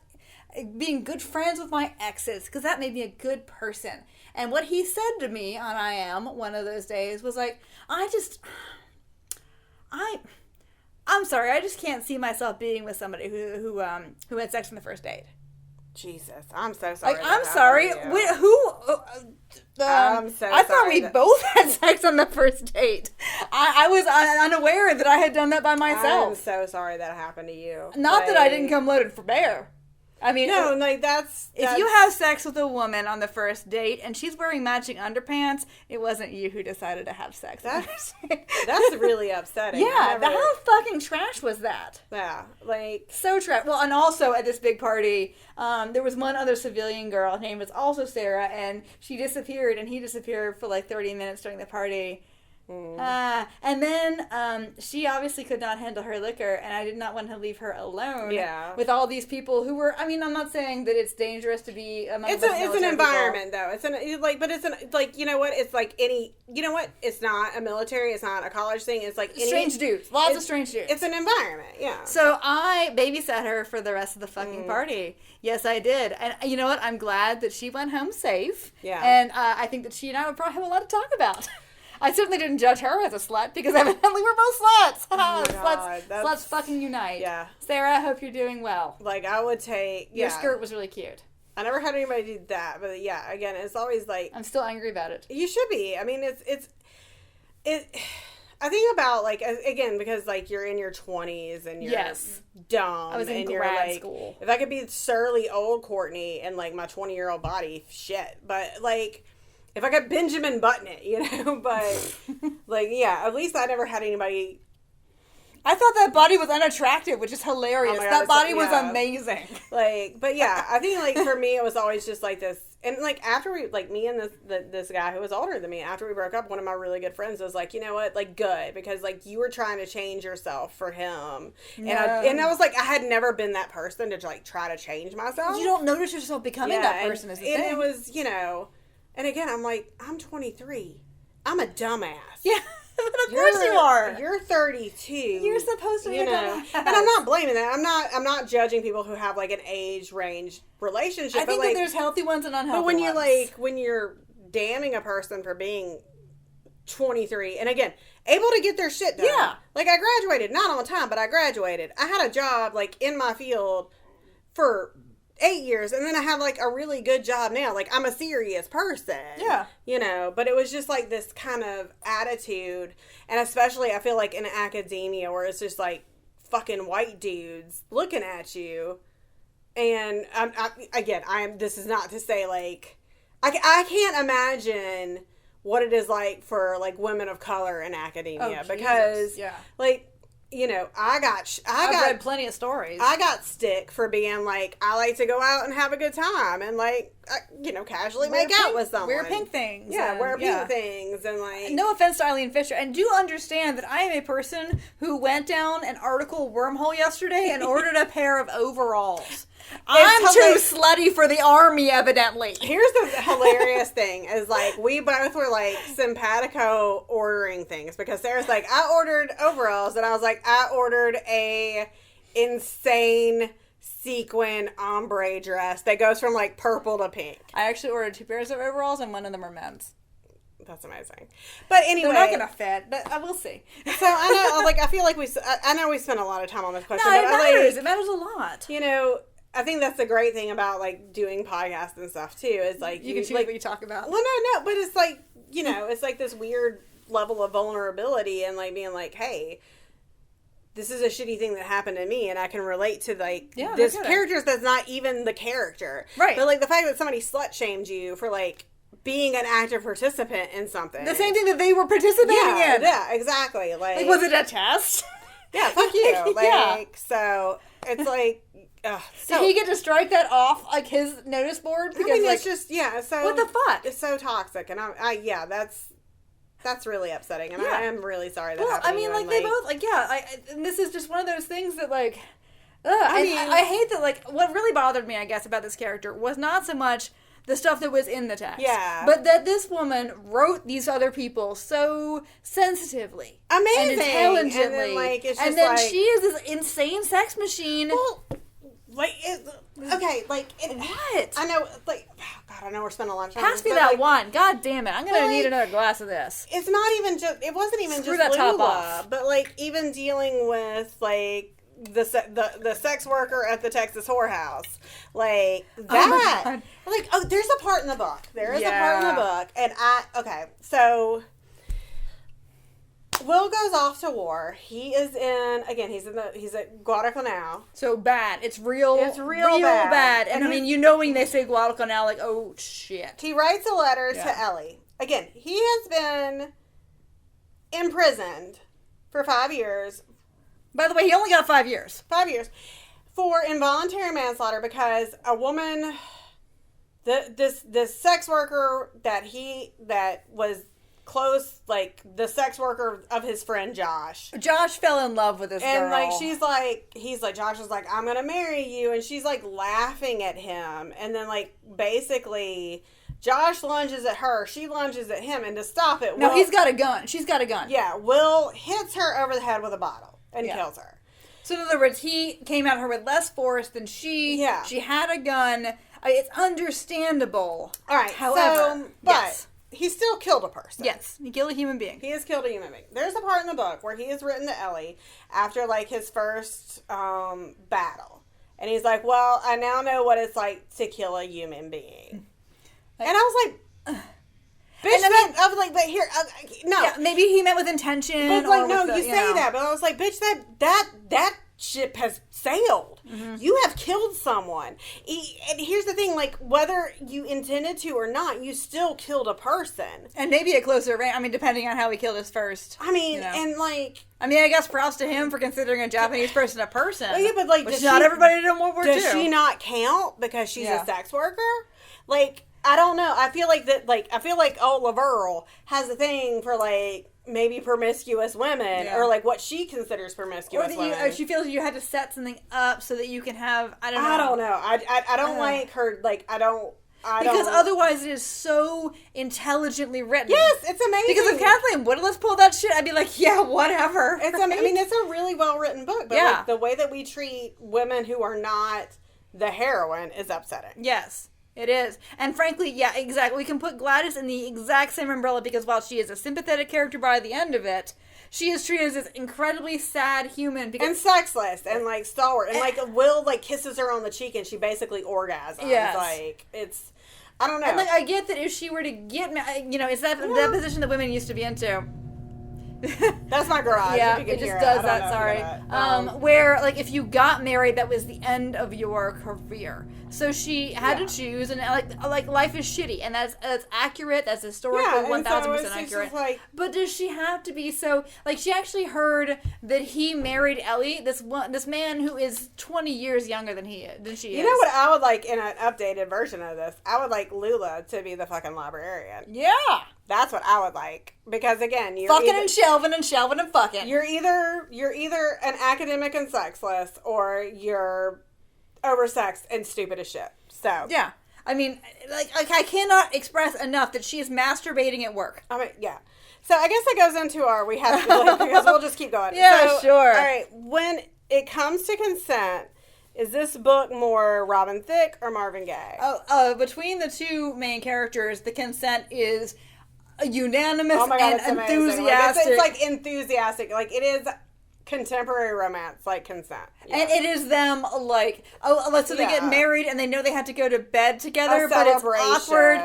B: being good friends with my exes because that made me a good person. And what he said to me on I Am one of those days was like, I'm sorry, I just can't see myself being with somebody who had sex on the first date.
A: Jesus, I'm so sorry.
B: I'm sorry. I'm so I thought we both had sex on the first date. I was unaware that I had done that by myself.
A: I'm so sorry that happened to you.
B: Not that I didn't come loaded for bear. I mean,
A: no, that's
B: if you have sex with a woman on the first date and she's wearing matching underpants, it wasn't you who decided to have sex.
A: That's really upsetting.
B: Yeah, how fucking trash was that?
A: Yeah,
B: so trash. Well, and also at this big party, there was one other civilian girl. Her name was also Sarah, and she disappeared, and he disappeared for 30 minutes during the party. And then she obviously could not handle her liquor, and I did not want to leave her alone with all these people who were, I mean, I'm not saying that it's dangerous to be among
A: it's an environment, though. It's you know what? It's like any, you know what? It's not a military, it's not a college thing, it's like
B: strange dudes. Lots of strange dudes.
A: It's an environment, yeah.
B: So I babysat her for the rest of the fucking party. Yes, I did. And you know what? I'm glad that she went home safe.
A: Yeah.
B: And I think that she and I would probably have a lot to talk about. I certainly didn't judge her as a slut because evidently we're both sluts. Sluts fucking unite.
A: Yeah.
B: Sarah, I hope you're doing well.
A: Like, I would take...
B: Your skirt was really cute.
A: I never had anybody do that, but yeah, again, it's always like...
B: I'm still angry about it.
A: You should be. I mean, I think about, like, again, because, like, you're in your 20s and you're dumb.
B: I was in
A: and
B: grad school.
A: If I could be surly old Courtney in, like, my 20-year-old body, shit. But, like... If I could Benjamin Button it, you know, but, like, yeah, at least I never had anybody...
B: I thought that body was unattractive, which is hilarious.
A: Oh my God,
B: that body was amazing.
A: Like, but yeah, I think, like, for me, it was always just, like, this... And, like, after we, like, me and this guy who was older than me, after we broke up, one of my really good friends was like, you know what, like, good, because, like, you were trying to change yourself for him. No. And I was like, I had never been that person to, like, try to change myself.
B: You don't notice yourself becoming that person, is the thing.
A: And it was, you know... And again, I'm like, I'm 23. I'm a dumbass.
B: Yeah, of course you are.
A: You're 32.
B: You're supposed to be a dumbass.
A: And I'm not blaming that. I'm not judging people who have like an age range relationship.
B: I think that there's healthy ones and unhealthy
A: ones. But when
B: ones.
A: when you're damning a person for being 23, and again, able to get their shit done.
B: Yeah.
A: Like, I graduated, not on time, but I graduated. I had a job like in my field for 8 years, and then I have like a really good job now. Like, I'm a serious person.
B: Yeah.
A: You know, but it was just like this kind of attitude, and especially I feel like in academia where it's just like fucking white dudes looking at you. And this is not to say like, I can't imagine what it is like for like women of color in academia because like, you know, I've read
B: plenty of stories.
A: I got stick for being like, I like to go out and have a good time and like, casually make out with someone.
B: Wear pink things.
A: Yeah, wear pink things and like.
B: No offense to Eileen Fisher, and do understand that I am a person who went down an article wormhole yesterday and ordered a pair of overalls. I'm too slutty for the army, evidently.
A: Here's the hilarious thing, is like, we both were like simpatico ordering things, because Sarah's like, I ordered overalls, and I was like, I ordered a insane sequin ombre dress that goes from like purple to pink.
B: I actually ordered 2 pairs of overalls, and one of them are men's.
A: That's amazing. But anyway,
B: they're not gonna fit, but I will see.
A: So I know, like, I feel like I know we spent a lot of time on this question.
B: No,
A: but
B: it matters. It matters a lot.
A: You know, I think that's the great thing about like doing podcasts and stuff too, is like
B: you can choose what you talk about.
A: Well, no, but it's like, you know, it's like this weird level of vulnerability and like being like, hey, this is a shitty thing that happened to me, and I can relate to like this character that's not even the character,
B: right?
A: But like the fact that somebody slut shamed you for like being an active participant in something,
B: the same thing that they were participating in.
A: Yeah, exactly. Like
B: was it a test?
A: Yeah, fuck you. Like, so it's like.
B: Did he get to strike that off like his notice board?
A: Because, I mean, it's just so
B: what the fuck?
A: It's so toxic, and that's really upsetting, and I am really sorry that happened.
B: I mean, like they both and this is just one of those things that like,
A: I
B: I hate that. Like, what really bothered me, I guess, about this character was not so much the stuff that was in the text, but that this woman wrote these other people so sensitively,
A: amazing,
B: and intelligently,
A: and then, like, it's just
B: and then
A: like,
B: she is this insane sex machine.
A: Well, like, what? I know, like, oh God, I know we're spending a lot of time.
B: Pass me that wine. God damn it. I'm going to need another glass of this.
A: It's not even just, it wasn't even
B: Screw
A: just
B: that top
A: Lula,
B: off.
A: But, like, even dealing with, like, the sex worker at the Texas whorehouse. Like, that. Like, there's a part in the book. There is a part in the book. And so Will goes off to war. He is he's at Guadalcanal.
B: So bad. It's real bad. And I mean, when they say Guadalcanal, like, oh shit.
A: He writes a letter to Ellie. Again, he has been imprisoned for 5 years.
B: By the way, he only got 5 years.
A: 5 years. For involuntary manslaughter, because a woman, this sex worker that was close, like, the sex worker of his friend Josh.
B: Josh fell in love with this girl.
A: And, like, he's like, Josh is like, I'm gonna marry you. And she's, like, laughing at him. And then, like, basically, Josh lunges at her. She lunges at him. And to stop it,
B: No, he's got a gun. She's got a gun.
A: Yeah, Will hits her over the head with a bottle and kills her.
B: So, in other words, he came at her with less force than she.
A: Yeah.
B: She had a gun. It's understandable.
A: All right,
B: however,
A: but he still killed a person.
B: Yes, he killed a human being.
A: He has killed a human being. There's a part in the book where he has written to Ellie after, like, his first battle. And he's like, well, I now know what it's like to kill a human being. And I was like, bitch, I was like, but here, no.
B: Yeah, maybe he meant with intention.
A: But, like,
B: or
A: no,
B: with
A: you say that. But I was like, bitch, that ship has sailed. Mm-hmm. You have killed someone. And here's the thing, like, whether you intended to or not, you still killed a person.
B: And maybe a closer range. I mean, depending on how he killed us first.
A: I mean, and, like...
B: I mean, I guess props to him for considering a Japanese person a person.
A: Well, yeah, but, like,
B: which not everybody did in World War II.
A: Does she not count because she's a sex worker? Like, I don't know. I feel like LaVyrle has a thing for, like, maybe promiscuous women, or, like, what she considers promiscuous women.
B: Or she feels you had to set something up so that you can have, I don't know.
A: I don't like her, like,
B: because otherwise it is so intelligently written.
A: Yes, it's amazing.
B: Because if Kathleen Woodless pulled that shit, I'd be like, yeah, whatever.
A: It's, right? I mean, it's a really well-written book, but like, the way that we treat women who are not the heroine is upsetting.
B: Yes. It is. And frankly, yeah, exactly. We can put Gladys in the exact same umbrella because while she is a sympathetic character by the end of it, she is treated as this incredibly sad human. Because,
A: and sexless and, like, stalwart. And, like, Will, like, kisses her on the cheek and she basically orgasms.
B: Yes.
A: Like, it's... I don't know.
B: And, like, I get that if she were to get... You know, it's that position that women used to be into.
A: That's my garage.
B: Yeah, it just does that. Sorry. Where, like, if you got married, that was the end of your career. So she had to choose, and like life is shitty, and that's accurate. That's historical, 1,000% accurate.
A: Like,
B: but does she have to be so? Like, she actually heard that he married Ellie, this man who is 20 years younger than she is.
A: You know what I would like in an updated version of this? I would like Lula to be the fucking librarian.
B: Yeah.
A: That's what I would like. Because, again, you're
B: fucking and shelving and shelving and fucking.
A: You're either an academic and sexless, or you're oversexed and stupid as shit. So.
B: Yeah. I mean, like I cannot express enough that she is masturbating at work.
A: I mean, yeah. So I guess that goes into we have to, like, because we'll just keep going.
B: Yeah,
A: so,
B: sure.
A: All right. When it comes to consent, is this book more Robin Thicke or Marvin Gaye?
B: Between the two main characters, the consent is unanimous
A: and
B: enthusiastic.
A: It's like enthusiastic. Like, it is contemporary romance, like consent.
B: Yeah. And it is them, like, so they get married and they know they have to go to bed together, but it's awkward.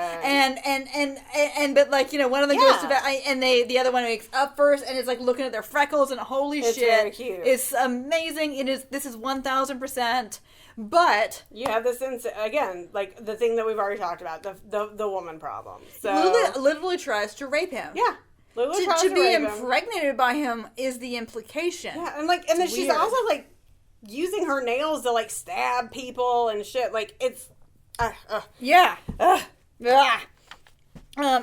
B: But, like, you know, one of them goes to bed and the other one wakes up first and is, like, looking at their freckles and holy shit.
A: Very cute.
B: It's amazing. This is 1,000%. But
A: you have this again, like the thing that we've already talked about, the woman problem. So
B: Lula literally tries to rape him.
A: Yeah. Lula tries
B: to be
A: rape
B: impregnated
A: him.
B: by him is the implication.
A: Yeah, and then weird. She's also, like, using her nails to, like, stab people and shit. Like, it's
B: yeah.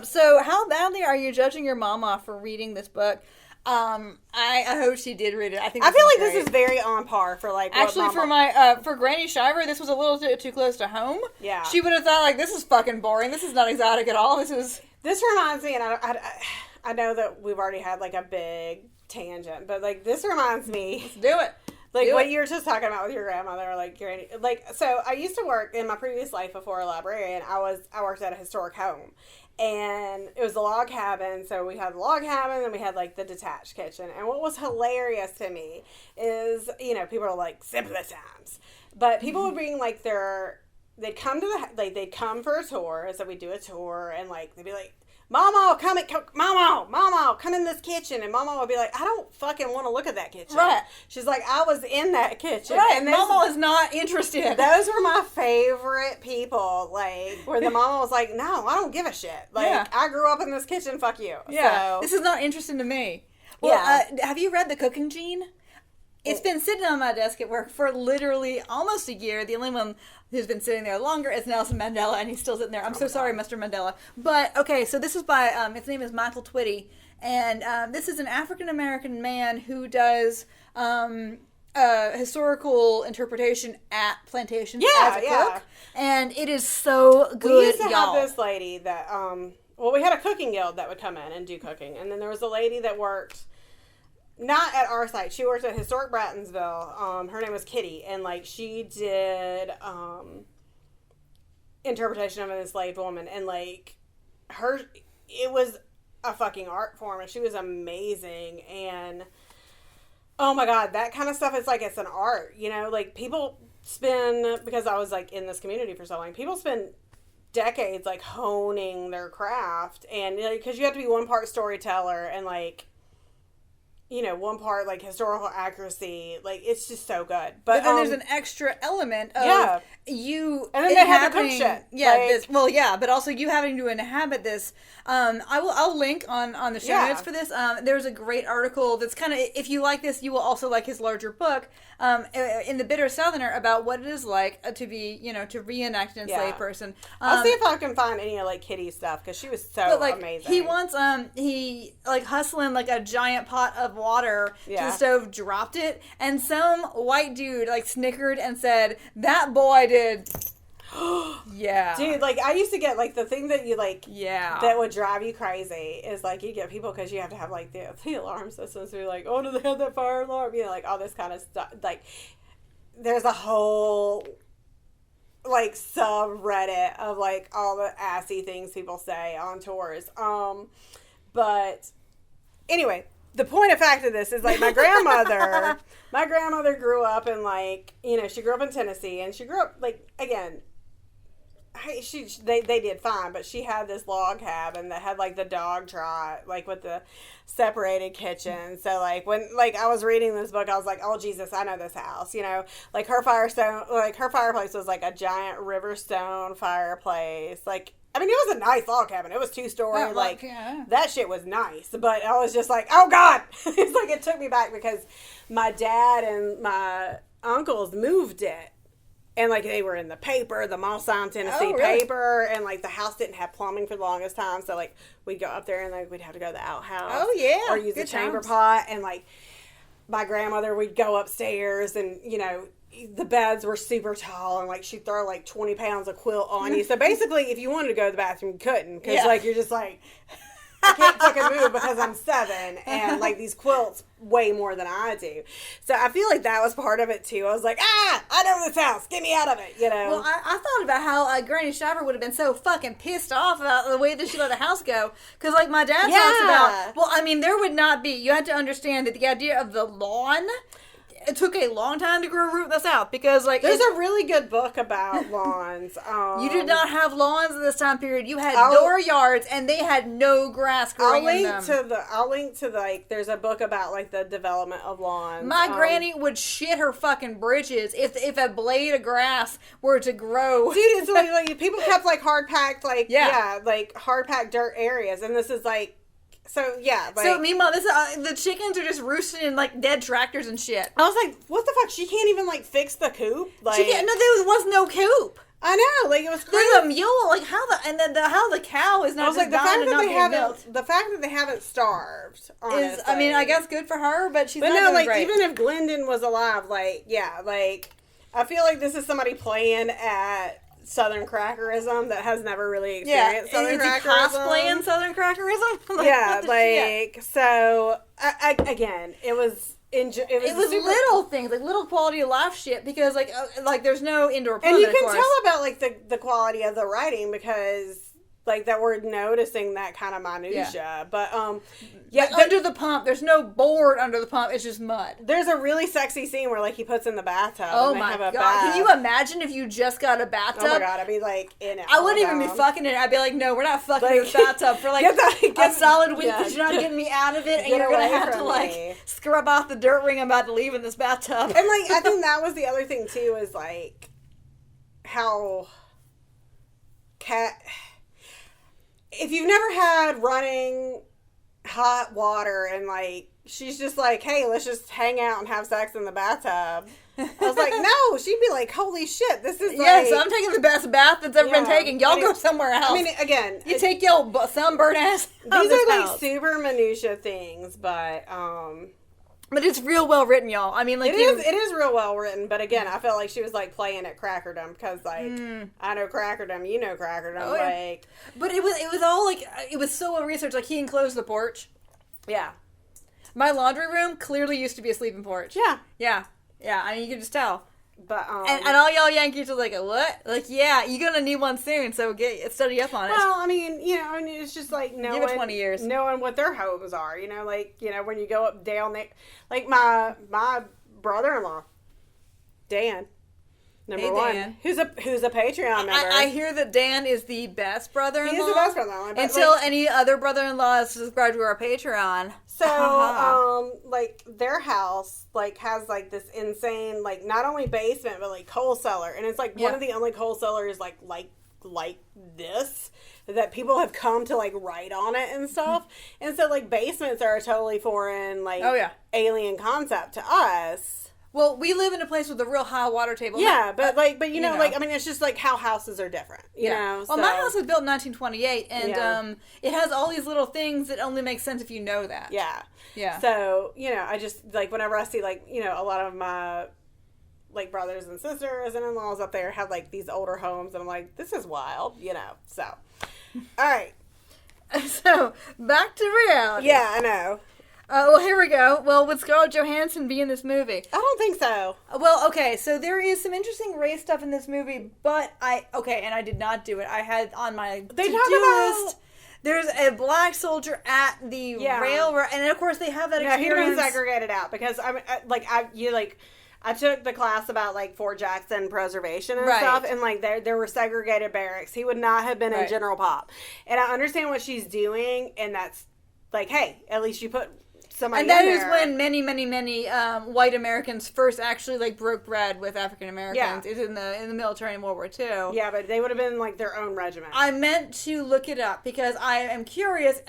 B: So how badly are you judging your mama for reading this book? I hope she did read it. I feel like
A: this is very on par for, like,
B: actually for Granny Shiver, this was a little too close to home.
A: Yeah,
B: she would have thought, like, this is fucking boring. This is not exotic at all. This
A: reminds me, and I know that we've already had, like, a big tangent, but, like, this reminds me.
B: Let's do it.
A: Like, what you were just talking about with your grandmother, like, granny. Like, so I used to work in my previous life before a librarian. I worked at a historic home. And it was a log cabin, so we had the log cabin, and we had, like, the detached kitchen. And what was hilarious to me is, you know, people are like, simpler times. But people would bring, like, they'd come for a tour, so we'd do a tour, and, like, they'd be like, Mama, come in this kitchen. And Mama would be like, I don't fucking want to look at that kitchen.
B: Right.
A: She's like, I was in that kitchen.
B: Right.
A: And
B: Mama is not interested.
A: Those were my favorite people. Like, where the mama was like, no, I don't give a shit. Like, I grew up in this kitchen, fuck you.
B: Yeah. So, this is not interesting to me. Well, have you read The Cooking Gene? It's been sitting on my desk at work for literally almost a year. The only one who's been sitting there longer is Nelson Mandela, and he's still sitting there. I'm so sorry, Mr. Mandela. But, okay, so this is by, his name is Michael Twitty, and this is an African-American man who does historical interpretation at plantations as a cook. And it is so good,
A: We used to have this lady that, well, we had a cooking guild that would come in and do cooking. And then there was a lady that worked, not at our site, she worked at Historic Brattonsville. Her name was Kitty. And, like, she did interpretation of an enslaved woman. And, like, it was a fucking art form. And she was amazing. And, oh my God, that kind of stuff, it's like, it's an art, you know? Like, people spend, because I was, like, in this community for so long, people spend decades, like, honing their craft, and, you know, because you have to be one part storyteller and, like, you know, one part, like, historical accuracy. Like, it's just so good. But
B: then there's an extra element of you
A: and then they have to cook shit.
B: Yeah, like, but also you having to inhabit this. I'll link on the show notes for this. There's a great article that's kind of, if you like this, you will also like his larger book, in The Bitter Southerner, about what it is like to be, you know, to reenact an enslaved person.
A: I'll see if I can find any of, like, Kitty's stuff, because she was so amazing.
B: He once, like, hustling, like, a giant pot of water to the stove, dropped it, and some white dude, like, snickered and said, "That boy did." Yeah.
A: Dude, like, I used to get, like, the thing that you, like, that would drive you crazy is, like, you get people, because you have to have, like, the alarm systems, so you're like, oh, do they have that fire alarm? You know, like, all this kind of stuff. Like, there's a whole, like, subreddit of, like, all the assy things people say on tours. But, anyway, the point of fact of this is, like, my grandmother grew up in, like, you know, she grew up in Tennessee, and she grew up, like, again, they did fine, but she had this log cabin that had, like, the dog trot, like, with the separated kitchen. So, like, when, like, I was reading this book, I was like, oh, Jesus, I know this house, you know? Like, her fireplace was, like, a giant Riverstone fireplace. Like, I mean, it was a nice log cabin. It was 2-story. That shit was nice. But I was just like, oh, God! It's like, it took me back, because my dad and my uncles moved it. And, like, they were in the paper, the Mall Sign, Tennessee paper. And, like, the house didn't have plumbing for the longest time. So, like, we'd go up there and, like, we'd have to go to the outhouse.
B: Oh, yeah.
A: Or use a chamber pot. And, like, my grandmother, we'd go upstairs and, you know, the beds were super tall, and, like, she'd throw, like, 20 pounds of quilt on you. So, basically, if you wanted to go to the bathroom, you couldn't. Because, like, you're just like, I can't fucking move because I'm 7. And, like, these quilts way more than I do. So, I feel like that was part of it, too. I was like, I know this house. Get me out of it, you know?
B: Well, I thought about how Granny Shiver would have been so fucking pissed off about the way that she let the house go. Because, like, my dad talks about, well, I mean, there would not be, you had to understand that the idea of the lawn, it took a long time to grow root this out, because, like,
A: there's a really good book about lawns.
B: You did not have lawns in this time period. You had dooryards, and they had no grass growing in them.
A: I'll link to like, there's a book about, like, the development of lawns.
B: My granny would shit her fucking britches if a blade of grass were to grow.
A: Dude, it's like people kept, like, hard packed, like, like, hard packed dirt areas, and this is like, so, yeah. Like,
B: so, meanwhile, the chickens are just roosting in, like, dead tractors and shit.
A: I was like, what the fuck? She can't even, like, fix the coop? Like,
B: there was no coop.
A: I know, like, it was crazy.
B: There's a mule, like, how the cow is not, I was like,
A: the fact that they haven't starved, honestly,
B: is, I mean, I guess good for her, but she's not doing
A: like,
B: great.
A: Even if Glendon was alive, like, yeah, like, I feel like this is somebody playing at Southern crackerism that has never really experienced Southern crackerism.
B: Cosplaying Southern crackerism?
A: Like, yeah, like, so, again, it was
B: little things, like little quality of life shit, because, like there's no indoor
A: And
B: plumbing,
A: you can tell about, like, the quality of the writing, because, like, that we're noticing that kind of minutia. But,
B: under the pump, there's no board under the pump, it's just mud.
A: There's a really sexy scene where, like, he puts in the bathtub.
B: Oh,
A: and they
B: my
A: have a
B: God.
A: bath.
B: Can you imagine if you just got a bathtub?
A: Oh, my God. I'd be, like, in it.
B: I wouldn't even be fucking in it. I'd be like, no, we're not fucking in this bathtub for, like, a solid week, because you're not getting me out of it, and you're going to have to, like, scrub off the dirt ring I'm about to leave in this bathtub.
A: And, like, I think that was the other thing, too, is, like, how if you've never had running hot water and like she's just like, hey, let's just hang out and have sex in the bathtub. I was like, no. She'd be like, holy shit, this is
B: Yes,
A: like,
B: I'm taking the best bath that's ever been taken. Y'all go somewhere else.
A: I mean, again,
B: you take your sunburn ass out
A: these
B: of this
A: are like
B: house.
A: super minutia things, but
B: it's real well written, y'all. I mean, like
A: it is real well written. But again, I felt like she was like playing at crackerdom because like I know crackerdom, you know crackerdom,
B: Oh, yeah.
A: like.
B: But it was all like it was so well researched. Like he enclosed the porch.
A: Yeah.
B: My laundry room clearly used to be a sleeping porch.
A: Yeah.
B: Yeah. Yeah. I mean, you can just tell.
A: But
B: And all y'all Yankees are like, what? Like, yeah, you're gonna need one soon, so study up on it.
A: well, I mean, it's just like knowing,
B: Give it 20 years.
A: knowing what their homes are. Like when you go up down there, like my brother-in-law, Dan, number
B: Hey,
A: one,
B: Dan.
A: who's a Patreon member.
B: I hear that Dan is the best brother-in-law.
A: He is the best brother-in-law. But
B: Until
A: like,
B: any other brother-in-law is subscribed to our Patreon.
A: so, like their house, like has like this insane, like not only basement but like coal cellar, and it's like one
B: Yeah.
A: of the only coal cellars like this that people have come to like write on it and stuff. And so like basements are a totally foreign, like
B: Oh, yeah.
A: alien concept to us.
B: Well, we live in a place with a real high water table.
A: Yeah, but you know,
B: know.
A: like I mean, it's just like how houses are different. You know.
B: Well,
A: so.
B: my house was built in 1928, and
A: Yeah.
B: it has all these little things that only make sense if you know that.
A: Yeah.
B: Yeah.
A: So, I just, like, whenever I see, like, a lot of my, like, brothers and sisters and in-laws up there have, like, these older homes, and I'm like, this is wild, so. All right.
B: So, back to reality.
A: Yeah, I know.
B: Well, here we go. Well, would Scarlett Johansson be in this movie?
A: I don't think so.
B: Well, okay, so there is some interesting race stuff in this movie, but and I did not do it. I had on my
A: They
B: to-do
A: talk about-
B: list, there's a black soldier at the railroad, and of course they have that
A: No, he
B: experience.
A: didn't segregate it out, because, I took the class about, like, Fort Jackson preservation and
B: Right.
A: stuff, and, like, there were segregated barracks. He would not have been in
B: Right.
A: General Pop. And I understand what she's doing, and that's, like, hey, at least you put somebody
B: And that
A: in
B: is
A: there.
B: when many white Americans first actually like broke bread with African Americans.
A: Yeah.
B: It's in the military in World War II.
A: Yeah, but they would have been, like, their own regiment.
B: I meant to look it up because I am curious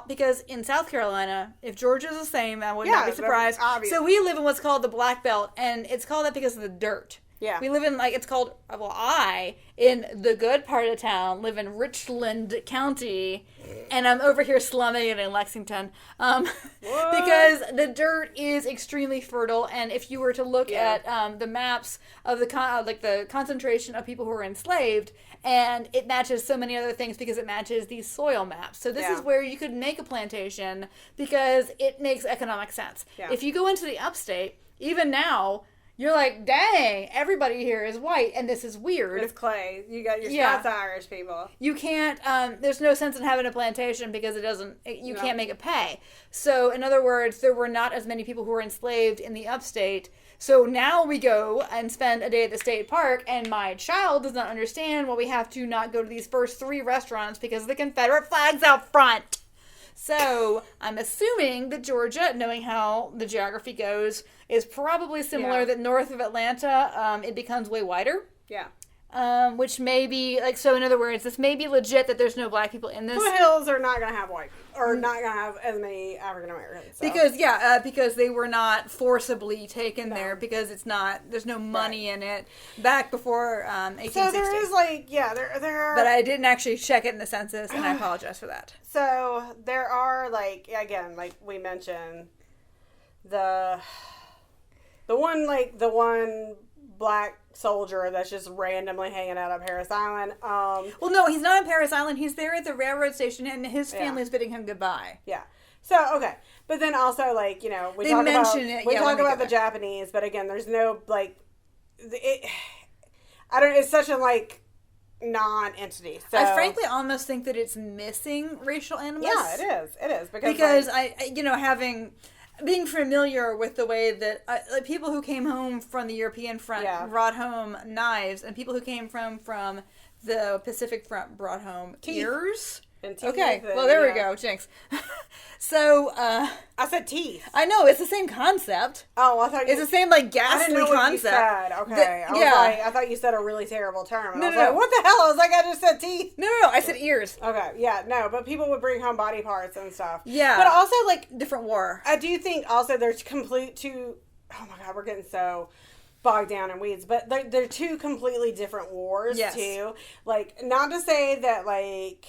B: because in South Carolina, if Georgia is the same, I would not be
A: that's
B: surprised.
A: obvious.
B: So we live in what's called the Black Belt, and it's called that because of the dirt.
A: Yeah.
B: We live in I, in the good part of town, live in Richland County, and I'm over here slumming it in Lexington. Because the dirt is extremely fertile, and if you were to look at the maps of the the concentration of people who were enslaved, and it matches so many other things because it matches these soil maps. So this is where you could make a plantation because it makes economic sense.
A: Yeah.
B: If you go into the upstate, even now, you're like, dang, everybody here is white, and this is weird.
A: It's clay. You got your
B: Yeah.
A: Scots Irish people.
B: You can't, there's no sense in having a plantation because you can't make it pay. So, in other words, there were not as many people who were enslaved in the upstate. So now we go and spend a day at the state park, and my child does not understand why we have to not go to these first 3 restaurants because of the Confederate flags out front. So, I'm assuming that Georgia, knowing how the geography goes, is probably similar that north of Atlanta, it becomes way wider.
A: Yeah.
B: Which may be, so in other words, this may be legit that there's no black people in this.
A: Foothills are not going to have white, or not going to have as many African Americans. So.
B: Because they were not forcibly taken there because there's no money in it back before 1860.
A: So there is there are.
B: But I didn't actually check it in the census, and I apologize for that.
A: So there are, again, like we mentioned, the one black soldier that's just randomly hanging out on Paris Island.
B: Well, no, he's not on Paris Island. He's there at the railroad station, and his family is bidding him goodbye.
A: Yeah. So, okay. But then also, we
B: They
A: talk
B: mention
A: about,
B: it,
A: we
B: yeah,
A: talk
B: when they
A: about
B: get
A: the
B: there.
A: Japanese, but again, there's no, it's such a, non-entity. So,
B: I frankly almost think that it's missing racial animus.
A: yeah, it is. It is.
B: Because being familiar with the way that people who came home from the European front brought home knives, and people who came from the Pacific front brought home ears.
A: And teeth.
B: Okay,
A: and,
B: well, there we
A: yeah.
B: go, jinx. So,
A: I said teeth.
B: I know, it's the same concept.
A: Oh, I thought you...
B: It's the same, like,
A: I
B: ghastly
A: didn't know what you
B: concept.
A: said. Okay. I was
B: yeah.
A: like, I thought you said a really terrible term. And
B: No,
A: I was
B: no,
A: like,
B: no.
A: what the hell? I was like, I just said teeth.
B: No, I said ears.
A: Okay, yeah, no, but people would bring home body parts and stuff.
B: Yeah.
A: But also, like,
B: Different war.
A: I do think also there's oh my God, we're getting so bogged down in weeds, but they're two completely different wars,
B: Yes.
A: too. Like, not to say that, like,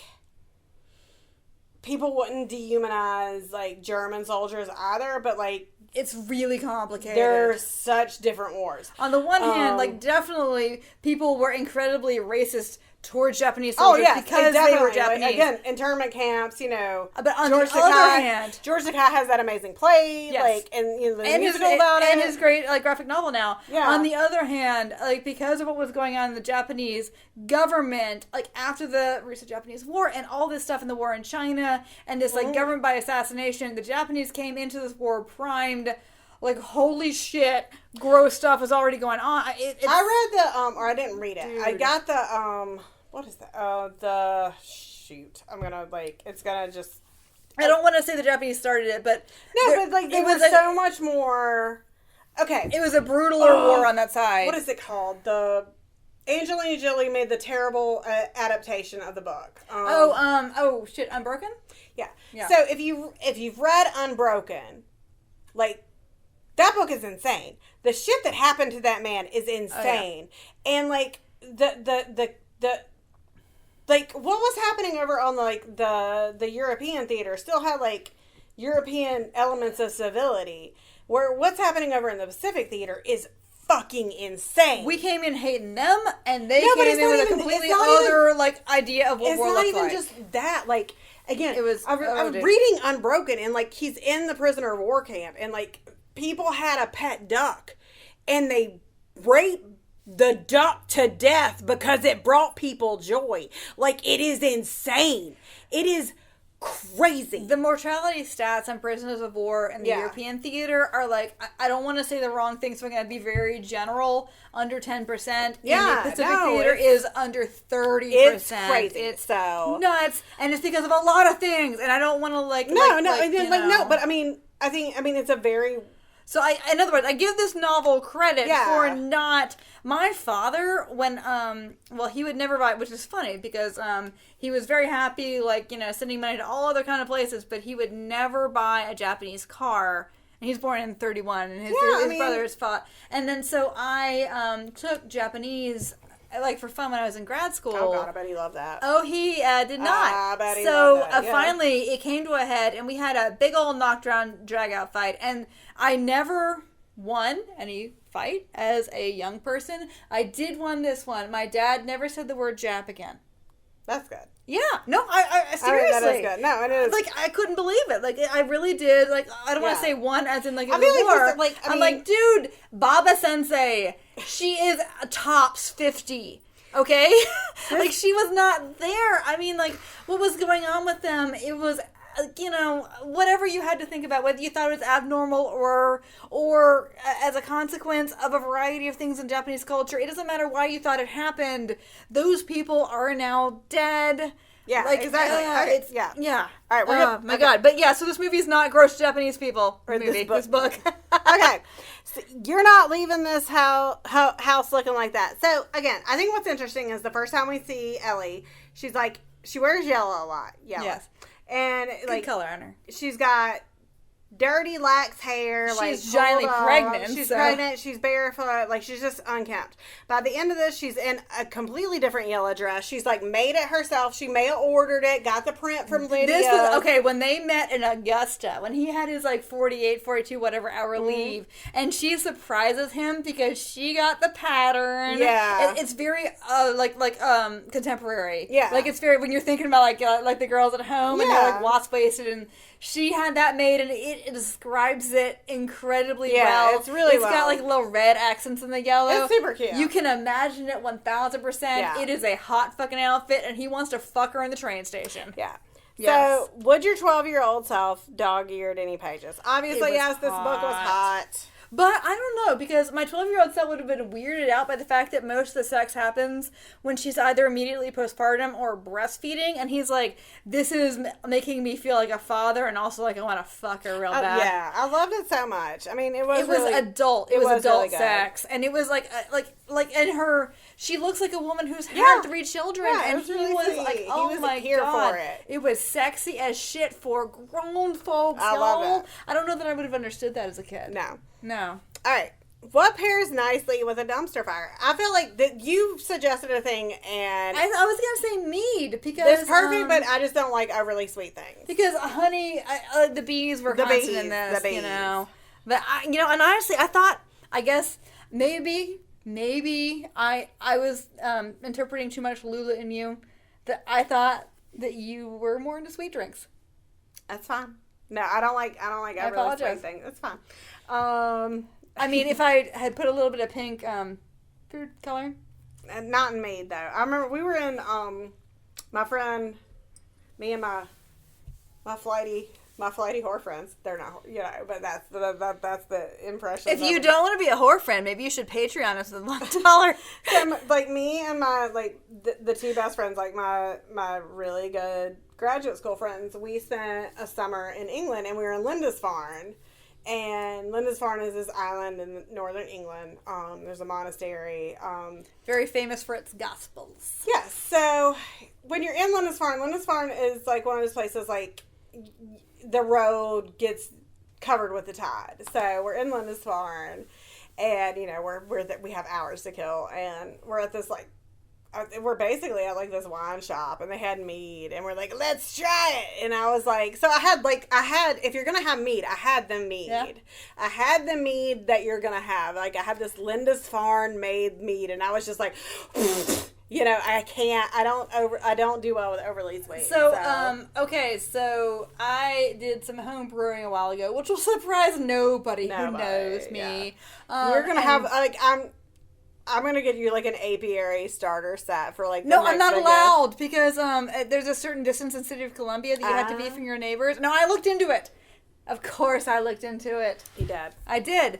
A: people wouldn't dehumanize, like, German soldiers either, but, like,
B: It's really complicated.
A: they're such different wars.
B: On the one hand, like, definitely people were incredibly racist towards Japanese
A: Oh,
B: soldiers
A: yes,
B: because they were
A: definitely.
B: Japanese.
A: Like, again, internment camps, you know.
B: But on the other hand,
A: George Takei has that amazing play,
B: Yes.
A: like, and you know, the
B: and
A: musical about it.
B: and his great like graphic novel now.
A: Yeah.
B: On the other hand, like because of what was going on in the Japanese government, like after the Russo-Japanese War and all this stuff in the war in China and this like government by assassination, the Japanese came into this war primed. Like holy shit, gross stuff is already going on.
A: I read the or I didn't read it.
B: Dude.
A: I got the what is that? The shoot. I'm gonna like it's gonna just.
B: I don't want to say the Japanese started it, but
A: But like it was so much more. Okay,
B: it was a brutaler war on that side.
A: what is it called? The Angelina Jolie made the terrible adaptation of the book.
B: Oh shit, Unbroken?
A: Yeah.
B: Yeah.
A: So if you've read Unbroken, like that book is insane. The shit that happened to that man is insane. And like the like what was happening over on like the European theater still had like European elements of civility. Where what's happening over in the Pacific theater is fucking insane.
B: We came in hating them, and they
A: No, but
B: came
A: it's
B: in
A: not
B: with a
A: even-
B: completely
A: it's not
B: other like idea of what
A: It's
B: war
A: not
B: looks
A: even
B: like.
A: just that. Like again,
B: It was-
A: I'm
B: dude.
A: reading Unbroken, and like he's in the prisoner of war camp, and like people had a pet duck, and they raped the duck to death because it brought people joy. Like it is insane. It is crazy.
B: The mortality stats on prisoners of war in the
A: Yeah.
B: European theater are like, I don't want to say the wrong thing, so I'm going to be very general, under 10%.
A: Yeah,
B: in the Pacific
A: no,
B: theater
A: it's-
B: is under 30%.
A: It's crazy.
B: It's
A: So
B: nuts, and it's because of a lot of things, and I don't want to like...
A: no,
B: like,
A: no,
B: like,
A: and then,
B: you
A: like
B: know.
A: no, but I mean it's a very
B: So in other words, I give this novel credit
A: Yeah.
B: for not my father when he would never buy, which is funny because he was very happy like sending money to all other kind of places, but he would never buy a Japanese car. And he was born in 1931, and his brothers fought. And then so I took Japanese like for fun when I was in grad school.
A: oh god, I bet he loved that.
B: Oh, he did not.
A: I bet he
B: So
A: loved that, yeah.
B: finally, it came to a head, and we had a big old knockdown, drag-out fight. And I never won any fight as a young person. I did win this one. My dad never said the word Jap again.
A: That's good.
B: Yeah, no, I seriously.
A: I mean, that is good. No, it is.
B: Like I couldn't believe it. Like I really did. Like I don't want
A: Yeah.
B: to say one as in like it
A: I
B: was
A: feel
B: a
A: like
B: war.
A: this- like, I
B: I'm
A: mean-
B: like, dude, Baba Sensei, she is tops 50. Okay, like she was not there. I mean, like what was going on with them? It was, whatever you had to think about, whether you thought it was abnormal or as a consequence of a variety of things in Japanese culture. It doesn't matter why you thought it happened. Those people are now dead.
A: Yeah,
B: like
A: exactly.
B: It's
A: yeah.
B: yeah.
A: All right, we're
B: oh
A: good.
B: my
A: Okay.
B: god! But yeah, so this movie's not gross Japanese people.
A: Or
B: movie,
A: this book.
B: book.
A: Okay, so you're not leaving this house looking like that. So again, I think what's interesting is the first time we see Ellie, she's like she wears yellow a lot. Yellow.
B: Yes.
A: And
B: Good
A: like
B: color on her.
A: she's got dirty lax hair.
B: She's
A: like
B: giantly
A: pulled up.
B: pregnant,
A: She's
B: so-
A: pregnant. She's barefoot. Like she's just unkempt. By the end of this, she's in a completely different yellow dress. She's like made it herself. She mail ordered it. Got the print from Lydia.
B: This was okay when they met in Augusta when he had his like 48, 42 whatever hour leave, and she surprises him because she got the pattern.
A: Yeah.
B: it's very contemporary.
A: Yeah.
B: like it's very when you're thinking about like the girls at home and they're
A: Yeah.
B: like wasp waisted, and she had that made, and it describes it incredibly
A: Yeah,
B: well.
A: it's really
B: It's got
A: well.
B: like little red accents in the yellow.
A: It's super cute.
B: You can imagine it 1000%.
A: Yeah.
B: It is a hot fucking outfit, and he wants to fuck her in the train station.
A: Yeah.
B: Yes.
A: So, would your 12-year-old self dog-eared any pages? Obviously,
B: It was
A: yes, this book was hot.
B: But I don't know, because my 12-year-old self would have been weirded out by the fact that most of the sex happens when she's either immediately postpartum or breastfeeding, and he's like, this is making me feel like a father, and also like I want to fuck her real bad.
A: Yeah, I loved it so much. I mean, it was
B: really adult. It was adult
A: really good.
B: sex, and it was like, and she looks like a woman who's had 3 children,
A: Yeah,
B: and
A: it was really
B: was
A: sweet.
B: like, oh
A: He was
B: my
A: here
B: god,
A: for it.
B: It was sexy as shit for grown folks.
A: I love it.
B: I don't know that I would have understood that as a kid.
A: No.
B: No.
A: All right. What pairs nicely with a dumpster fire? I feel like that you suggested a thing, and
B: I was gonna say mead because
A: it's perfect, but I just don't like overly sweet things.
B: because honey, the bees were constant in this,
A: the bees.
B: you know. But and honestly, I guess maybe I was interpreting too much Lula in you. That I thought that you were more into sweet drinks.
A: That's fine. No, I don't like overly
B: apologize.
A: sweet things. It's fine.
B: I mean, if I had put a little bit of pink food coloring.
A: And not in mead though. I remember we were in my friend, me and my flighty whore friends. They're not, but that's the impression.
B: If you don't want to be a whore friend, maybe you should Patreon us with $1.
A: So, like me and my the 2 best friends, like my really good graduate school friends, we spent a summer in England, and we were in Lindisfarne. And Lindisfarne is this island in northern England. There's a monastery.
B: Very famous for its gospels.
A: Yes. So when you're in Lindisfarne is like one of those places like the road gets covered with the tide. So we're in Lindisfarne, and we have hours to kill, and we're at this we're basically at like this wine shop, and they had mead, and we're like, let's try it. And I was like, so I had if you're gonna have mead, I had the mead.
B: Yeah.
A: I had the mead that you're gonna have. Like I had this Lindisfarne made mead, and I was just like I don't do well with overly sweet.
B: So I did some home brewing a while ago, which will surprise nobody who knows me.
A: Yeah. You're gonna have I'm gonna get you like an apiary starter set for like.
B: No, I'm not allowed because there's a certain distance in the city of Columbia that you have to be from your neighbors. No, I looked into it. Of course, I looked into it.
A: You did.
B: I did.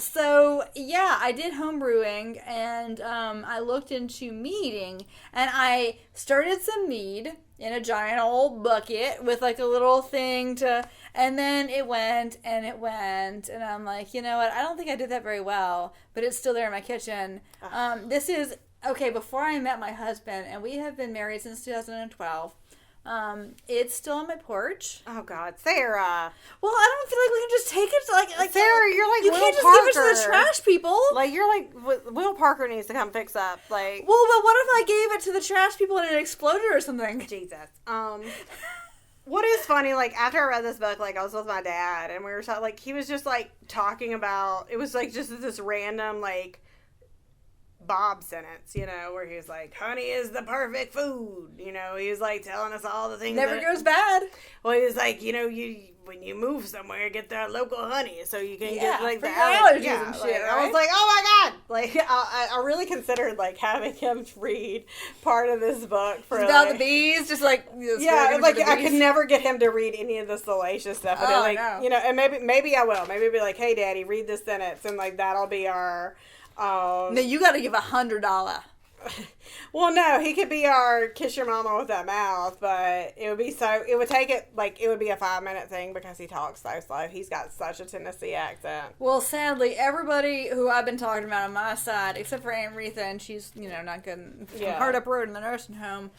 B: So yeah, I did home brewing, and I looked into meading, and I started some mead in a giant old bucket with like a little thing and then it went, and I'm like, you know what? I don't think I did that very well, but it's still there in my kitchen. This is, okay, before I met my husband, and we have been married since 2012. It's still on my porch.
A: Oh God, Sarah.
B: Well, I don't feel like we can just take it like
A: Sarah. You're like
B: you
A: Will
B: can't just
A: Parker.
B: give it to the trash people.
A: Like you're like Will Parker needs to come fix up. Like,
B: well, but what if I gave it to the trash people and it exploded or something?
A: Jesus. What is funny? Like after I read this book, like I was with my dad, and we were like he was just like talking about. It was like just this random like Bob sentence, where he was like, honey is the perfect food. He was like telling us all the things.
B: Never goes bad.
A: Well, he was like, when you move somewhere, get their local honey so you can get like
B: for
A: the
B: your allergies and shit.
A: Like,
B: right?
A: I was like, oh my God. Like, I really considered like having him read part of this book for
B: about the bees, just like
A: like I could never get him to read any of the salacious stuff. And no. And maybe I will. Maybe I'll be like, hey, Daddy, read this sentence, and like that'll be our.
B: No, you got to give $100.
A: Well, no, he could be our kiss your mama with that mouth, but it would be it would take it, like, it would be a 5-minute thing because he talks so slow. He's got such a Tennessee accent.
B: Well, sadly, everybody who I've been talking about on my side, except for Aunt Retha, and she's, not good, hard up road in the nursing home.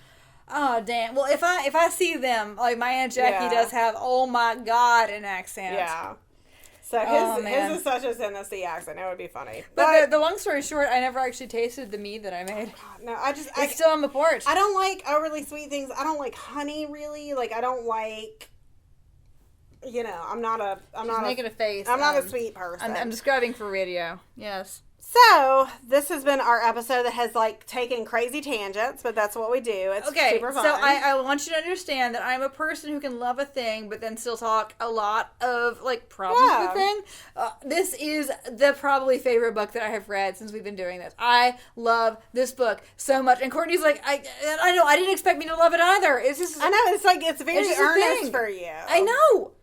B: Oh, damn. Well, if I see them, like, my Aunt Jackie does have, oh my God, an accent.
A: Yeah. So his is such a Tennessee accent. It would be funny.
B: But the long story short, I never actually tasted the mead that I made.
A: No,
B: it's still on the porch.
A: I don't like overly sweet things. I don't like honey really. Like I don't like. I'm not a.
B: She's making a face.
A: I'm not a sweet person.
B: I'm describing for radio. Yes.
A: So, this has been our episode that has, like, taken crazy tangents, but that's what we do. It's super fun.
B: So I want you to understand that I'm a person who can love a thing, but then still talk a lot of, like, problems with the thing. This is the probably favorite book that I have read since we've been doing this. I love this book so much. And Courtney's like, I know, I didn't expect me to love it either. It's just...
A: I know, it's like, it's very earnest for you.
B: I know.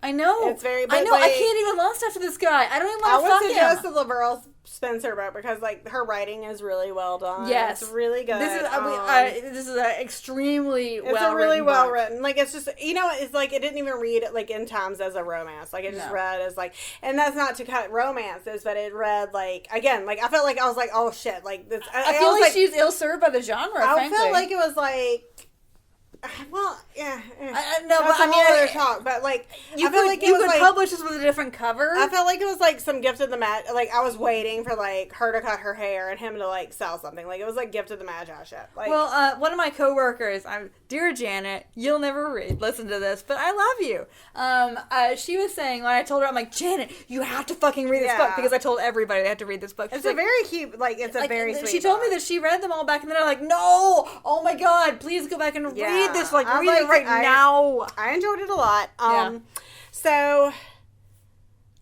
A: It's very...
B: I know,
A: like,
B: I can't even lust after this guy. I don't even want to fuck him.
A: I would suggest the LaVyrle Spencer book because, like, her writing is really well done.
B: Yes,
A: it's really good.
B: This is an extremely
A: it's a really well written. Like, it's just, you know, it's like it didn't even read it like in times as a romance. Like, it just read as like, and that's not to cut romances, but it read like, again, like I felt like I was like, oh shit, like this.
B: I feel like she's ill served by the genre.
A: I felt like it was like. Well, yeah.
B: No, but I mean,
A: other talk. But like,
B: you
A: I feel
B: could,
A: like
B: you could publish this with a different cover.
A: I felt like it was like some Gift of the Magi. Like I was waiting for like her to cut her hair and him to like sell something. Like it was like Gift of the Magi shit. Like,
B: well, one of my coworkers, dear Janet, you'll never listen to this, but I love you. She was saying when I told her, I'm like, Janet, you have to fucking read this book because I told everybody they had to read this book. She's
A: it's a very cute, like it's a very sweet.
B: She told me that she read them all back, and then I'm like, no, oh my god, please go back and read this. Like, read it right now.
A: I enjoyed it a lot. So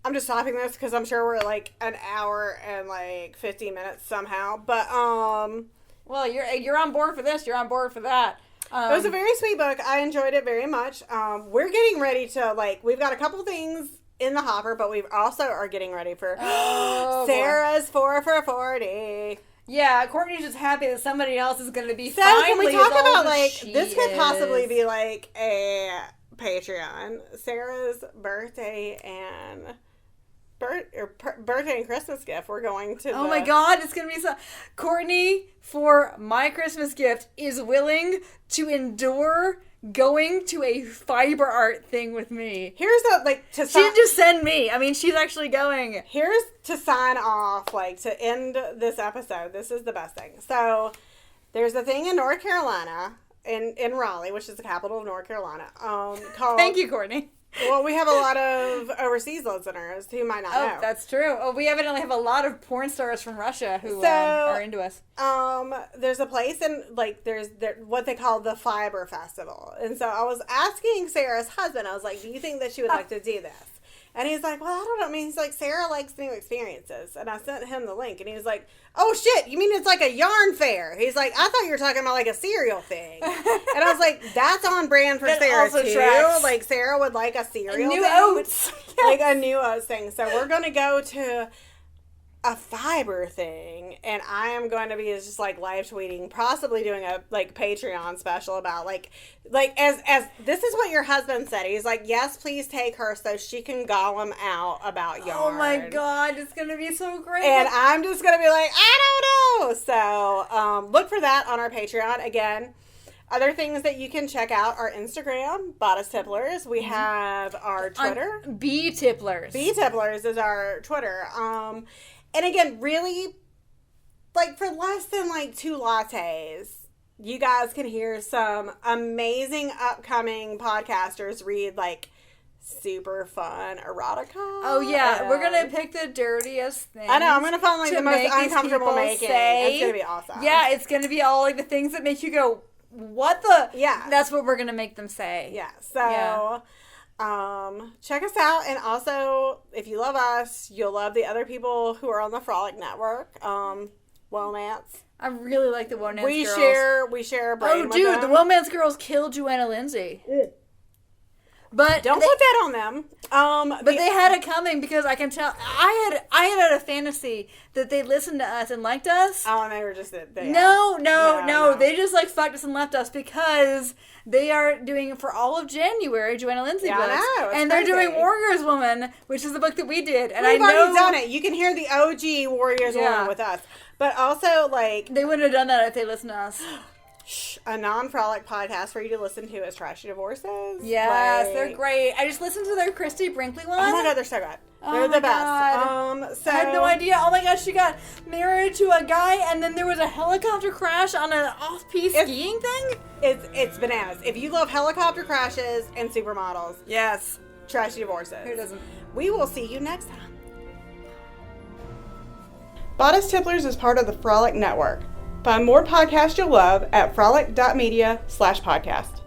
A: I'm just stopping this because I'm sure we're like an hour and like 15 minutes somehow. But
B: well, you're on board for this. You're on board for that.
A: It was a very sweet book. I enjoyed it very much. We're getting ready to like we've got a couple things in the hopper, but we also are getting ready for Sarah's 4 for 40.
B: Yeah, Courtney's just happy that somebody else is going to be.
A: So can we talk about like this could possibly be like a Patreon, Sarah's birthday and birthday and Christmas gift. We're going to.
B: Oh my god, it's going to be so. Courtney, for my Christmas gift, is willing to endure going to a fiber art thing with me.
A: Here's she
B: didn't just send me. I mean, she's actually going.
A: Here's to sign off, like to end this episode. This is the best thing. So there's a thing in North Carolina, in Raleigh, which is the capital of North Carolina. Called.
B: Thank you, Courtney.
A: Well, we have a lot of overseas listeners who might not know.
B: Oh, that's true. Oh, we evidently have a lot of porn stars from Russia who are into us.
A: There's a place in, like, there's what they call the Fiber Festival. And so I was asking Sarah's husband, I was like, do you think that she would like to do this? And he's like, well, I don't know. I mean, he's like, Sarah likes new experiences. And I sent him the link. And he was like, oh, shit, you mean it's like a yarn fair? He's like, I thought you were talking about like a cereal thing. And I was like, that's on brand for Sarah, too. Tracks. Like, Sarah would like a cereal
B: new
A: thing.
B: Oats.
A: Like a new oats thing. So we're going to go to a fiber thing, and I am going to be just like live tweeting, possibly doing a like Patreon special about like as this is what your husband said. He's like, yes, please take her so she can gollum out about yarn.
B: Oh my god, it's gonna be so great.
A: And I'm just gonna be like, I don't know. So look for that on our Patreon. Again, other things that you can check out are Instagram, Bodice Tipplers. We have our Twitter.
B: Bee Tipplers.
A: Bee Tipplers is our Twitter. And again, really, like, for less than, like, 2 lattes, you guys can hear some amazing upcoming podcasters read, like, super fun erotica.
B: Oh, yeah. We're going to pick the dirtiest things.
A: I know. I'm going to find, like, the most uncomfortable making. It's going to be awesome.
B: Yeah, it's going to be all, like, the things that make you go, what the?
A: Yeah.
B: That's what we're going to make them say.
A: Yeah. So... Yeah. Check us out, and also if you love us, you'll love the other people who are on the Frolic Network. Womance.
B: I really like the Womance girls.
A: We share a brain with
B: dude,
A: them.
B: the Womance girls killed Joanna Lindsay. But
A: don't put that on them.
B: But they had it coming because I can tell. I had a fantasy that they listened to us and liked us.
A: Oh, and they were just
B: No. They just like fucked us and left us because they are doing for all of January Joanna Lindsay books.
A: I know,
B: and
A: crazy.
B: They're doing Warriors Woman, which is the book that we did. And
A: We've
B: I know
A: already done it. You can hear the OG Warriors Woman with us, but also like
B: they wouldn't have done that if they listened to us.
A: A non-frolic podcast for you to listen to is Trashy Divorces.
B: Yes, they're great. I just listened to their Christy Brinkley one.
A: Oh my god, they're so good. They're the best.
B: So I had no idea. Oh my gosh, she got married to a guy, and then there was a helicopter crash on an off-piste skiing thing.
A: It's bananas. If you love helicopter crashes and supermodels,
B: yes,
A: Trashy Divorces.
B: Who doesn't?
A: We will see you next time. Bodice Tipplers is part of the Frolic Network. Find more podcasts you'll love at frolic.media/podcast.